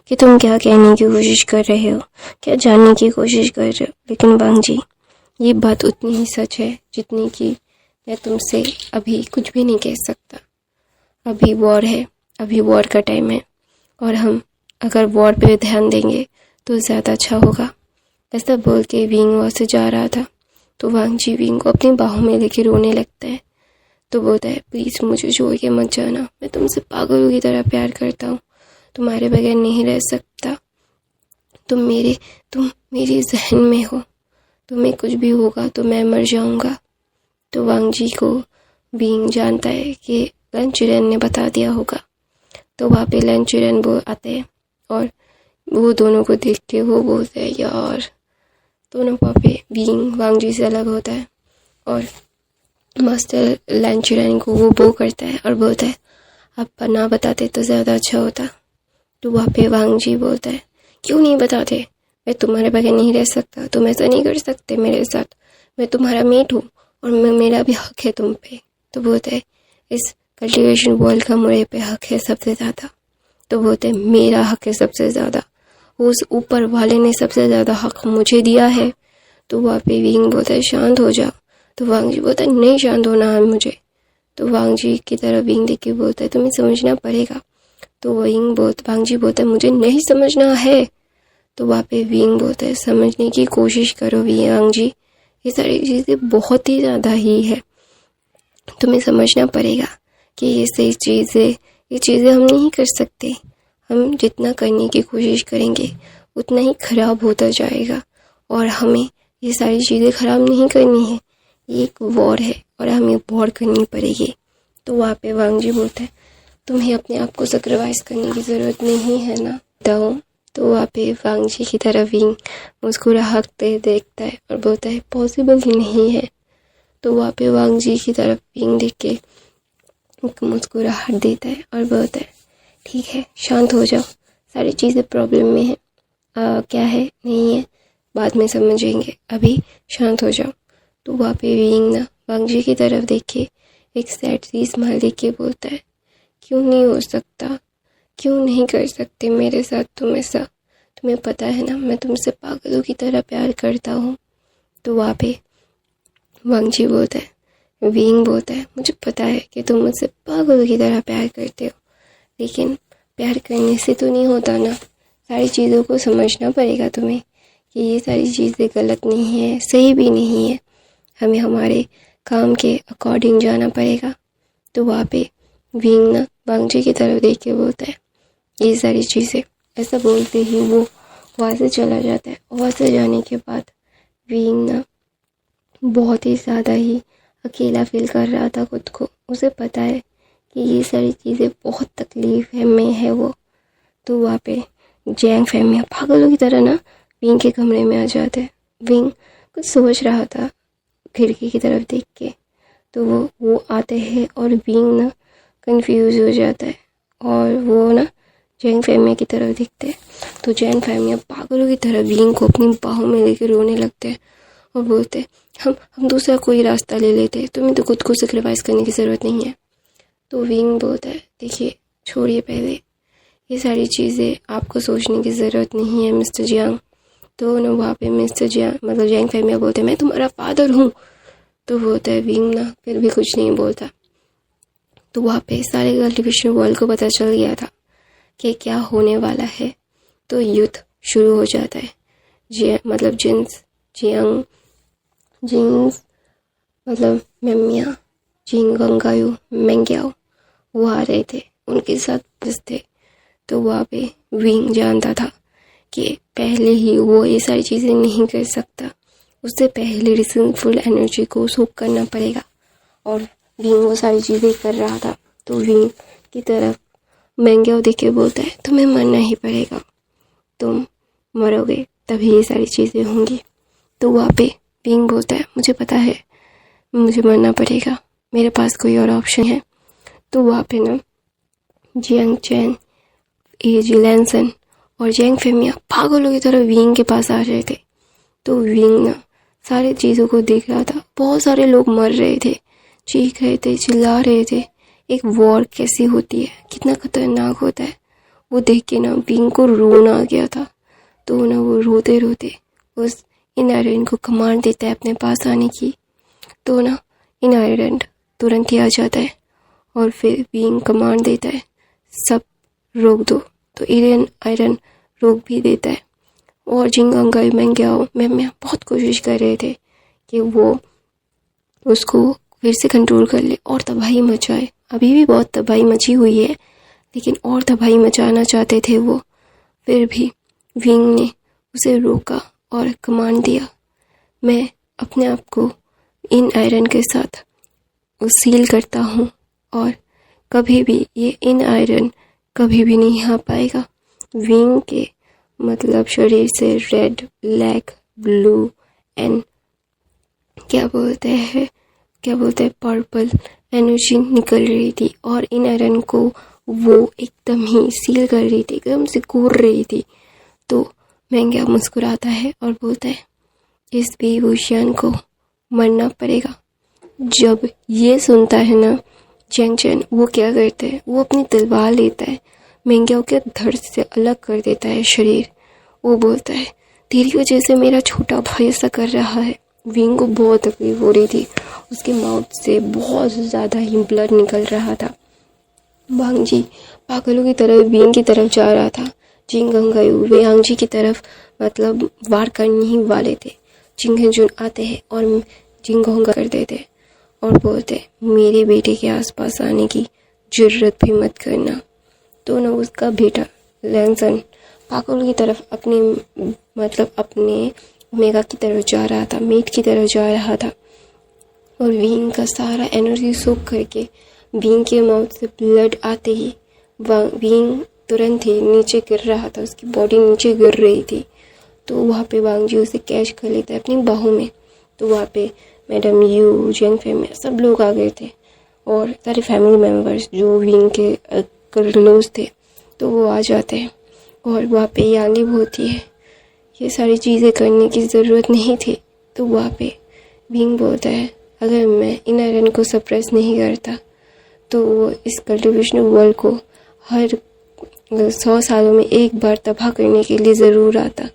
कि तुम क्या कहने की कोशिश कर रहे हो, क्या जानने की कोशिश कर रहे हो, लेकिन वांग जी ये बात उतनी ही सच है जितनी कि मैं तुमसे अभी कुछ भी नहीं कह सकता। अभी वॉर है, अभी वॉर का टाइम है और हम अगर वॉर पे ध्यान देंगे तो ज़्यादा अच्छा होगा। ऐसा बोल के विंग वहाँ से जा रहा था। तो वांग जी विंग को अपनी बाहों में लेके रोने लगता है। तो बोलता है प्लीज़ मुझे छोड़ के मत जाना, मैं तुमसे पागलों की तरह प्यार करता हूँ, तुम्हारे बगैर नहीं रह सकता, तुम मेरी जहन में हो, तुम्हें कुछ भी होगा तो मैं मर जाऊँगा। तो वांग जी को बीइंग जानता है कि लैन कुरैन ने बता दिया होगा। तो वहाँ पे लैन कुरैन वो आते हैं और वो दोनों को देख के वो बोलते हैं यार, दोनों वहाँ पे बीइंग वांग जी से अलग होता है और मास्टर लैन कुरैन को वो करता है और बोलता है आप ना बताते तो ज़्यादा अच्छा होता। तो वहाँ पे वांग जी बोलता है क्यों नहीं बताते, मैं तुम्हारे बगैर नहीं रह सकता, तुम ऐसा नहीं कर सकते मेरे साथ, मैं तुम्हारा मेट हूँ और मेरा भी हक है तुम पे। तो बोलते हैं इस कल्टीवेशन वर्ल्ड का मुझे पे हक है सबसे ज़्यादा। तो बोलते हैं मेरा हक है सबसे ज़्यादा, उस ऊपर वाले ने सबसे ज़्यादा हक मुझे दिया है। तो वहाँ पे विंग बोलता है शांत हो जाओ। तो वांग जी बोलता है नहीं शांत होना है मुझे। तो वांग जी की तरफ विंग देख के बोलता है तुम्हें समझना पड़ेगा। तो वांग जी बोलता है मुझे नहीं समझना है। तो वहाँ पे विंग बोलता है समझने की कोशिश करो वांग जी, ये सारी चीज़ें बहुत ही ज़्यादा ही है, तुम्हें समझना पड़ेगा कि ये चीज़ें हम नहीं कर सकते, हम जितना करने की कोशिश करेंगे उतना ही ख़राब होता जाएगा, और हमें ये सारी चीज़ें ख़राब नहीं करनी है। ये एक वॉर है और हमें वॉर करनी पड़ेगी। तो वहाँ पे वांग जी बोलता है तुम्हें अपने आप को सेक्रीफाइस करने की ज़रूरत नहीं है ना, बताओ। तो वहाँ पे वांग जी की तरफ विंग मुस्कुराते देखता है और बोलता है पॉसिबल ही नहीं है। तो वहाँ पे वांग जी की तरफ विंग देख के मुस्कुराहट देता है और बोलता है ठीक है, शांत हो जाओ, सारी चीज़ें प्रॉब्लम में है, क्या है नहीं है बाद में समझेंगे, अभी शांत हो जाओ। तो वहाँ पे विंग ना वांग जी की तरफ देख के एक सैड सी स्माइल देख के बोलता है क्यों नहीं हो सकता, क्यों नहीं कर सकते मेरे साथ तुम ऐसा, तुम्हें पता है ना मैं तुमसे पागलों की तरह प्यार करता हूँ। तो वहाँ पे वांग जी बोलता है, विंग बोलता है मुझे पता है कि तुम मुझसे पागलों की तरह प्यार करते हो, लेकिन प्यार करने से तो नहीं होता ना, सारी चीज़ों को समझना पड़ेगा तुम्हें कि ये सारी चीज़ें गलत नहीं है, सही भी नहीं है, हमें हमारे काम के अकॉर्डिंग जाना पड़ेगा। तो वहाँ पे विंग ना वांग जी की तरफ देख के बोलता है ये सारी चीज़ें, ऐसा बोलते ही वो वहाँ से चला जाता है। वहाँ से जाने के बाद विंग ना बहुत ही ज़्यादा ही अकेला फील कर रहा था खुद को। उसे पता है कि ये सारी चीज़ें बहुत तकलीफ है में है वो। तो वहाँ पे जैंग फैमिली पागलों की तरह ना विंग के कमरे में आ जाते हैं। विंग कुछ सोच रहा था खिड़की की तरफ देख के, तो वो आते हैं और विंग ना कंफ्यूज हो जाता है और वो ना जैंग फैमिली की तरफ देखते हैं। तो जैंग फैमिली पागलों की तरह विंग को अपनी बाहों में लेकर रोने लगते हैं और बोलते हैं हम दूसरा कोई रास्ता ले लेते हैं, तुम्हें तो खुद को सेक्रीफाइस करने की ज़रूरत नहीं है। तो विंग बोलता है देखिए छोड़िए, पहले ये सारी चीज़ें आपको सोचने की ज़रूरत नहीं है मिस्टर जियांग। तो ना वहाँ पे मिस्टर जियांग मतलब जैंग फैमिली बोलते हैं मैं तुम्हारा फादर हूँ। तो बोलता है विंग ना फिर भी कुछ नहीं बोलता। तो वहाँ पे सारे कल्टिवेशन वर्ल्ड को पता चल गया था कि क्या होने वाला है। तो युद्ध शुरू हो जाता है। मतलब जिंग्स मतलब मेमिया जिंगंगायू मेंग्याओ वो आ रहे थे, उनके साथ बस थे। तो वहाँ पे विंग जानता था कि पहले ही वो ये सारी चीज़ें नहीं कर सकता, उससे पहले रिसनफुल एनर्जी को सोक करना पड़ेगा, और विंग वो सारी चीज़ें कर रहा था। तो विंग की तरफ मेंग्याओ देख के बोलता है तुम्हें मरना ही पड़ेगा, तुम मरोगे तभी ये सारी चीज़ें होंगी। तो वहाँ पे विंग बोलता है मुझे पता है मुझे मरना पड़ेगा, मेरे पास कोई और ऑप्शन है। तो वहाँ पे ना जियांग चैन, एजी लैंसन और जैंग फेमिया पागलों की तरह विंग के पास आ रहे थे। तो विंग ना सारी चीज़ों को देख रहा था, बहुत सारे लोग मर रहे थे, चीख रहे थे, चिल्ला रहे थे। एक वॉर कैसी होती है, कितना खतरनाक होता है, वो देख के ना विंग को रोना आ गया था। तो ना वो रोते रोते उस इन आयरन को कमांड देता है अपने पास आने की। तो ना इन आयरन तुरंत ही आ जाता है और फिर विंग कमांड देता है सब रोक दो। तो आयरन रोक भी देता है, और जिंगंगाई मेंग्याओ मेमिया बहुत कोशिश कर रहे थे कि वो उसको फिर से कंट्रोल कर ले और तबाही मचाए। अभी भी बहुत तबाही मची हुई है, लेकिन और तबाही मचाना चाहते थे वो। फिर भी विंग ने उसे रोका और कमांड दिया मैं अपने आप को इन आयरन के साथ सील करता हूँ, और कभी भी ये इन आयरन कभी भी नहीं आ पाएगा। विंग के मतलब शरीर से रेड, ब्लैक, ब्लू एंड क्या बोलते हैं पर्पल एनर्जी निकल रही थी, और इन आयरन को वो एकदम ही सील कर रही थी, एकदम से घूर रही थी। तो मेंग्या मुस्कुराता है और बोलता है इस बेहोशियान को मरना पड़ेगा। जब ये सुनता है ना जैंग चैन, वो क्या करता है, वो अपनी तलवार लेता है, मेंग्याओ के धड़ से अलग कर देता है शरीर। वो बोलता है तेरी वजह से मेरा छोटा भाई ऐसा कर रहा है। विंग को बहुत तकलीफ हो रही थी, उसके माउथ से बहुत ज़्यादा ही ब्लड निकल रहा था। वांग जी पागलों की तरह विंग की तरफ जा रहा था। जिंगंगायू वांग जी की तरफ मतलब वार करने ही वाले थे। जिंगजुन आते हैं और जिंगोंगा कर देते और बोलते मेरे बेटे के आसपास आने की जरूरत भी मत करना। तो ना उसका बेटा लैंसन पाकुल की तरफ अपने ओमेगा की तरफ जा रहा था, मेट की तरफ जा रहा था, और विंग का सारा एनर्जी सोख करके विंग के माउथ से ब्लड आते ही विंग तुरंत ही नीचे गिर रहा था, उसकी बॉडी नीचे गिर रही थी। तो वहाँ पे वांग जी उसे कैच कर लेता है अपनी बाहों में। तो वहाँ पे मैडम यू, जंग फैमिली सब लोग आ गए थे और सारे फैमिली मेम्बर्स जो विंग के क्लोज थे तो वो आ जाते हैं। और वहाँ पे याली होती है, ये सारी चीज़ें करने की ज़रूरत नहीं थी। तो वहाँ पे विंग बोलता है अगर मैं इन आयरन को सप्रेस नहीं करता तो वो इस कल्टिवेशन वर्ल्ड को हर 100 सालों में एक बार तबाह करने के लिए ज़रूर आता।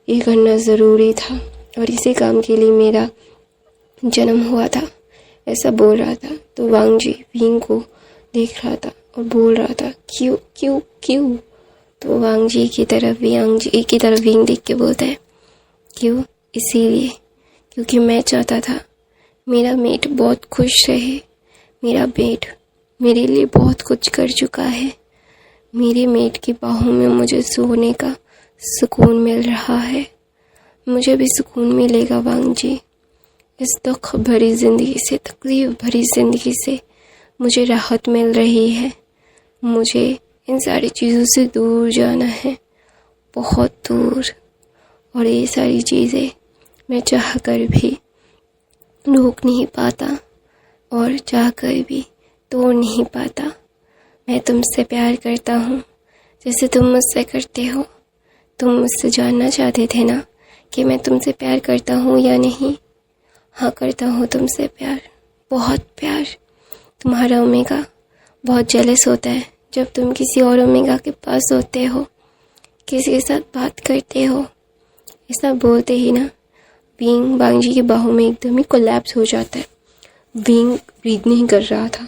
ये करना ज़रूरी था और इसी काम के लिए मेरा जन्म हुआ था, ऐसा बोल रहा था। तो वांग जी विंग को देख रहा था और बोल रहा था क्यों क्यों क्यों। तो वांग जी की तरफ विंग देख के बोलता है क्यों, इसीलिए क्योंकि मैं चाहता था मेरा मेट बहुत खुश रहे। मेरा मेट मेरे लिए बहुत कुछ कर चुका है। मेरे मेट की बाहों में मुझे सोने का सुकून मिल रहा है, मुझे भी सुकून मिलेगा वांग जी। इस दुख भरी ज़िंदगी से, तकलीफ भरी ज़िंदगी से मुझे राहत मिल रही है। मुझे इन सारी चीज़ों से दूर जाना है, बहुत दूर। और ये सारी चीज़ें मैं चाह कर भी रोक नहीं पाता और चाह कर भी तोड़ नहीं पाता। मैं तुमसे प्यार करता हूँ जैसे तुम मुझसे करते हो। तुम मुझसे जानना चाहते थे ना कि मैं तुमसे प्यार करता हूँ या नहीं। हाँ, करता हूँ तुमसे प्यार, बहुत प्यार। तुम्हारा ओमेगा बहुत जेलस होता है जब तुम किसी और ओमेगा के पास होते हो, किसी के साथ बात करते हो। ऐसा बोलते ही ना विंग वांग जी की बाहों में एकदम ही कोलैप्स हो जाता है। विंग ब्रीथ नहीं कर रहा था,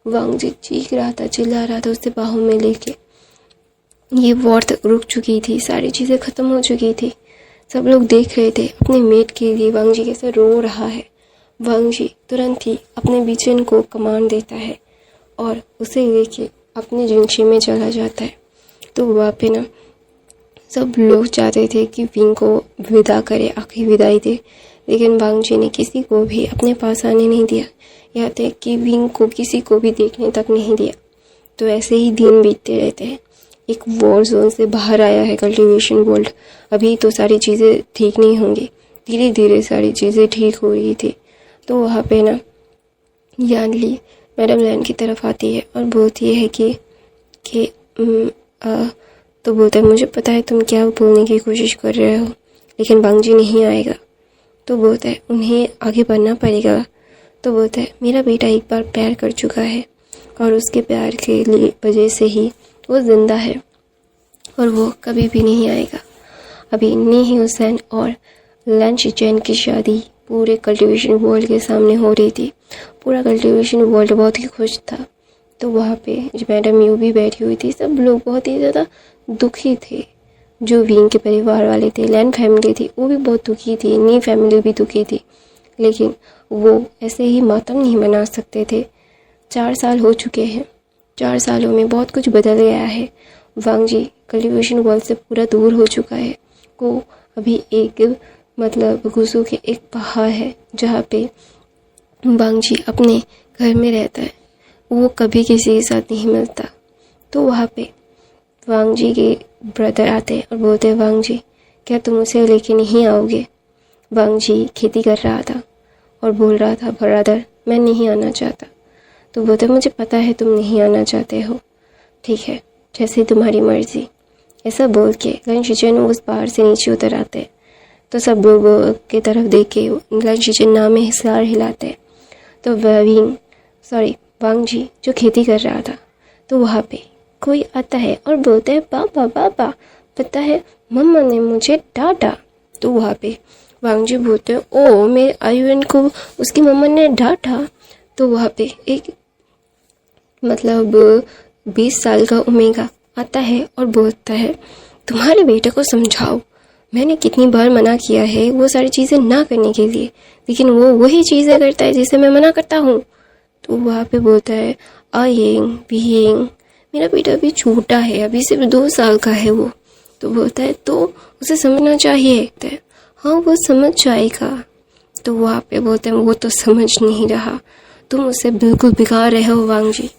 वांग जी चीख रहा था, चिल्ला रहा था उसे बाहों में लेके। ये वॉर रुक चुकी थी, सारी चीज़ें ख़त्म हो चुकी थी। सब लोग देख रहे थे अपने मेट के लिए वांग जी कैसे रो रहा है। वांग जी तुरंत ही अपने बीचन को कमांड देता है और उसे लेके अपने जिंगशे में चला जाता है। तो वहाँ पे ना सब लोग चाहते थे कि विंग को विदा करे, आखिरी विदाई दे, लेकिन वांग जी ने किसी को भी अपने पास आने नहीं दिया, यहाँ तक कि विंग को किसी को भी देखने तक नहीं दिया। तो ऐसे ही दिन बीतते रहते हैं। एक वॉर जोन से बाहर आया है कल्टीवेशन वर्ल्ड। अभी तो सारी चीज़ें ठीक नहीं होंगी, धीरे धीरे सारी चीज़ें ठीक हो रही थी। तो वहाँ पे ना यानली मैडम लैन की तरफ आती है और बोलती है कि तो बोलता है मुझे पता है तुम क्या बोलने की कोशिश कर रहे हो, लेकिन वांग जी नहीं आएगा। तो बोलता है उन्हें आगे बढ़ना पड़ेगा। तो बोलता है मेरा बेटा एक बार प्यार कर चुका है और उसके प्यार के लिए वजह से ही वो जिंदा है और वो कभी भी नहीं आएगा। अभी नी हुसैन और लन शिचैन की शादी पूरे कल्टीवेशन वर्ल्ड के सामने हो रही थी। पूरा कल्टीवेशन वर्ल्ड बहुत ही खुश था। तो वहाँ पे मैडम यू भी बैठी हुई थी। सब लोग बहुत ही ज़्यादा दुखी थे। जो विंग के परिवार वाले थे, लैन फैमिली थी, वो भी बहुत दुखी थी, नी फैमिली भी दुखी थी, लेकिन वो ऐसे ही मातम नहीं मना सकते थे। 4 साल हो चुके हैं, 4 सालों में बहुत कुछ बदल गया है। वांग जी कल्टीवेशन वर्ल्ड से पूरा दूर हो चुका है। वो अभी एक गुस्सों के एक पहाड़ है जहाँ पे वांग जी अपने घर में रहता है। वो कभी किसी के साथ नहीं मिलता। तो वहाँ पे वांग जी के ब्रदर आते हैं और बोलते हैं वांग जी क्या तुम उसे लेके नहीं आओगे। वांग जी खेती कर रहा था और बोल रहा था ब्रदर मैं नहीं आना चाहता। तो बोलते मुझे पता है तुम नहीं आना चाहते हो, ठीक है जैसे तुम्हारी मर्जी। ऐसा बोल के लन शिचैन उस पहाड़ से नीचे उतर आते हैं। तो सब लोग की तरफ देख के लन शिचैन नाम में सिर हिलाते हैं। तो वांग जी जो खेती कर रहा था, तो वहाँ पे कोई आता है और बोलता है पापा पापा पता है मम्मा ने मुझे डांटा। तो वहाँ पे वांग जी बोलते हैं ओ मेरे आयुन को उसकी मम्मा ने डांटा। तो वहाँ पे एक 20 साल का ओमेगा आता है और बोलता है तुम्हारे बेटे को समझाओ, मैंने कितनी बार मना किया है वो सारी चीज़ें ना करने के लिए, लेकिन वो वही चीज़ें करता है जिसे मैं मना करता हूँ। तो वहाँ पे बोलता है आइंग बीइंग मेरा बेटा अभी छोटा है, अभी सिर्फ 2 साल का है वो। तो बोलता है तो उसे समझना चाहिए। तो हाँ वो समझ जाएगा। तो वहाँ पे बोलते हैं वो तो समझ नहीं रहा, तुम उसे बिल्कुल बिगाड़ रहे हो वांग जी।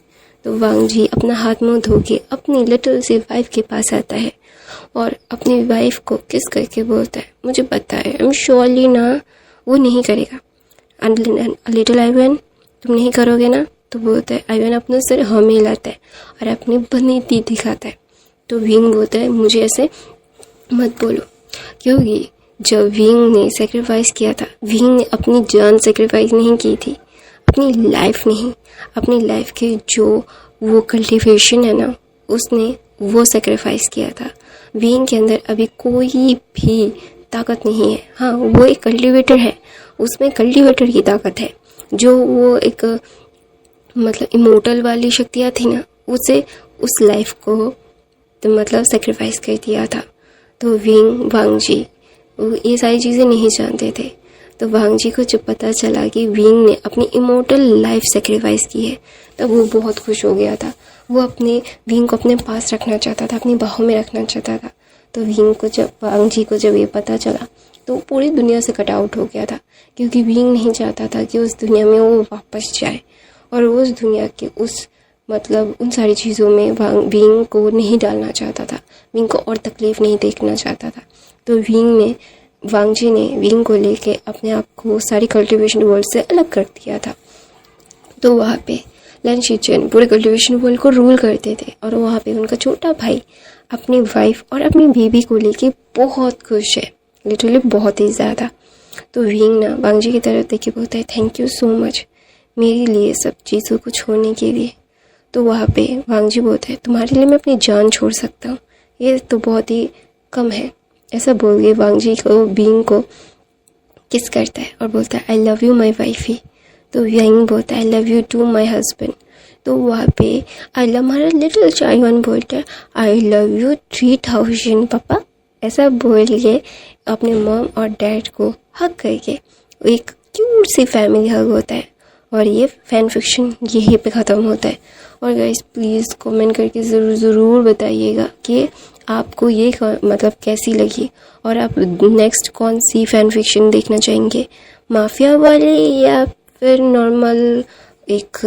तो वांग जी अपना हाथ मुंह धो के अपनी लिटिल सी वाइफ के पास आता है और अपनी वाइफ को किस करके बोलता है, मुझे पता है, आई एम श्योरली ना वो नहीं करेगा। लिटिल आइवन, तुम नहीं करोगे ना? तो बोलता है, आइवन अपना सिर हमें लाता है और अपनी बनीती दिखाता है। तो विंग बोलता है, मुझे ऐसे मत बोलो, क्योंकि जब विंग ने सेक्रीफाइस किया था, विंग ने अपनी जान सेक्रीफाइस नहीं की थी, अपनी लाइफ नहीं, अपनी लाइफ के जो वो कल्टीवेशन है ना, उसने वो सेक्रीफाइस किया था। विंग के अंदर अभी कोई भी ताकत नहीं है। हाँ वो एक कल्टीवेटर है, उसमें कल्टीवेटर की ताकत है। जो वो एक मतलब इमोर्टल वाली शक्तियाँ थी ना, उसे उस लाइफ को तो मतलब सेक्रीफाइस कर दिया था। तो वांग जी ये सारी चीज़ें नहीं जानते थे। तो वांग जी को जब पता चला कि विंग ने अपनी इमोर्टल लाइफ सेक्रीफाइस की है, तब वो बहुत खुश हो गया था। वो अपने विंग को अपने पास रखना चाहता था, अपनी बाहों में रखना चाहता था। तो वांग जी को जब ये पता चला तो पूरी दुनिया से कट आउट हो गया था, क्योंकि विंग नहीं चाहता था कि उस दुनिया में वो वापस जाए और उस दुनिया के उस मतलब उन सारी चीज़ों में विंग को नहीं डालना चाहता था, विंग को और तकलीफ़ नहीं देखना चाहता था। तो वांग जी ने विंग को लेके अपने आप को सारी कल्टीवेशन वर्ल्ड से अलग कर दिया था। तो वहाँ पे लन शीचेन पूरे कल्टीवेशन वर्ल्ड को रूल करते थे और वहाँ पे उनका छोटा भाई अपनी वाइफ और अपनी बेबी को लेके बहुत खुश है, लिटरली बहुत ही ज़्यादा। तो विंग ना वांग जी की तरफ देख के बोलता है, थैंक यू सो मच मेरे लिए सब चीज़ों को छोड़ने के लिए। तो वहाँ पे वांग जी बोलता है, तुम्हारे लिए मैं अपनी जान छोड़ सकता हूँ, ये तो बहुत ही कम है। ऐसा बोल के वांग जी को विंग को किस करता है और बोलता है, I love you my wifey. तो विंग बोलता है, I love you too my husband. तो वहाँ पे हमारा लिटिल चाइवान बोलता है, आई लव यू 3000 पापा। ऐसा बोल के अपने मॉम और डैड को हग करके एक क्यूट सी फैमिली हग होता है और ये फैन फिक्शन यहीं पे ख़त्म होता है। और गाइस प्लीज़ कमेंट करके ज़रूर बताइएगा कि आपको ये मतलब कैसी लगी और आप नेक्स्ट कौन सी फैन फिक्शन देखना चाहेंगे, माफिया वाली या फिर नॉर्मल एक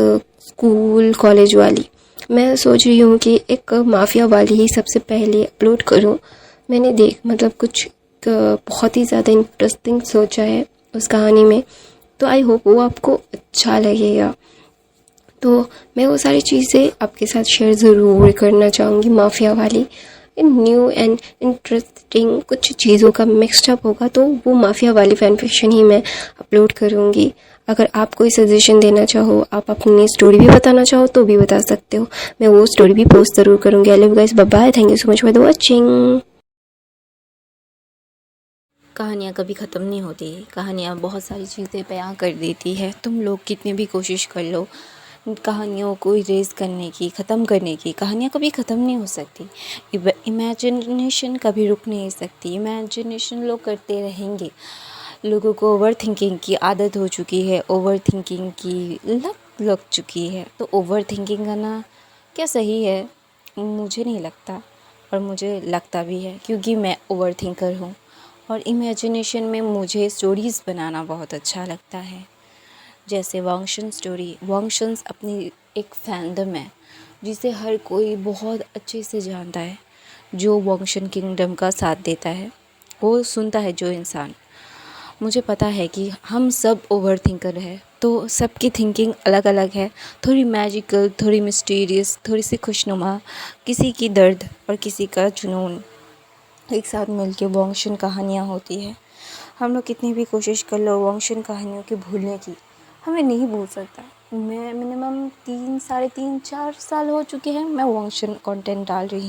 स्कूल कॉलेज वाली। मैं सोच रही हूँ कि एक माफिया वाली ही सबसे पहले अपलोड करूँ। मैंने मतलब कुछ बहुत ही ज़्यादा इंटरेस्टिंग सोचा है उस कहानी में, तो आई होप वो आपको अच्छा लगेगा। तो मैं वो सारी चीज़ें आपके साथ शेयर ज़रूर करना चाहूँगी। माफिया वाली न्यू एंड इंटरेस्टिंग कुछ चीज़ों का मिक्सअप होगा, तो वो माफिया वाली फैन फिक्शन ही मैं अपलोड करूँगी। अगर आप कोई सजेशन देना चाहो, आप अपनी स्टोरी भी बताना चाहो तो भी बता सकते हो, मैं वो स्टोरी भी पोस्ट ज़रूर करूँगी। I love you guys, bye bye, thank you so much for the watching. कहानियाँ कभी ख़त्म नहीं होती, कहानियाँ बहुत सारी चीज़ें बयां कर देती है। तुम लोग कितनी भी कोशिश कर लो कहानियों को इरेज करने की, ख़त्म करने की, कहानियाँ कभी ख़त्म नहीं हो सकती। इमेजिनेशन कभी रुक नहीं सकती, इमेजिनेशन लोग करते रहेंगे। लोगों को ओवर थिंकिंग की आदत हो चुकी है, ओवर थिंकिंग की लत लग चुकी है। तो ओवर थिंकिंग करना क्या सही है? मुझे नहीं लगता, और मुझे लगता भी है क्योंकि मैं ओवर थिंकर हूँ। और इमेजिनेशन में मुझे स्टोरीज़ बनाना बहुत अच्छा लगता है, जैसे वांगशन स्टोरी। वांगशंस अपनी एक फैंडम है जिसे हर कोई बहुत अच्छे से जानता है। जो वांगशन किंगडम का साथ देता है वो सुनता है जो इंसान। मुझे पता है कि हम सब ओवर थिंकर है, तो सबकी थिंकिंग अलग अलग है, थोड़ी मैजिकल, थोड़ी मिस्टीरियस, थोड़ी सी खुशनुमा, किसी की दर्द और किसी का जुनून एक साथ मिलके वांगशन कहानियाँ होती है। हम लोग कितनी भी कोशिश कर लो वांगशन कहानियों के भूलने की, हमें नहीं भूल सकता। मैं मिनिमम 3, साढ़े 3, 4 साल हो चुके हैं मैं वांगशन कंटेंट डाल रही हूँ।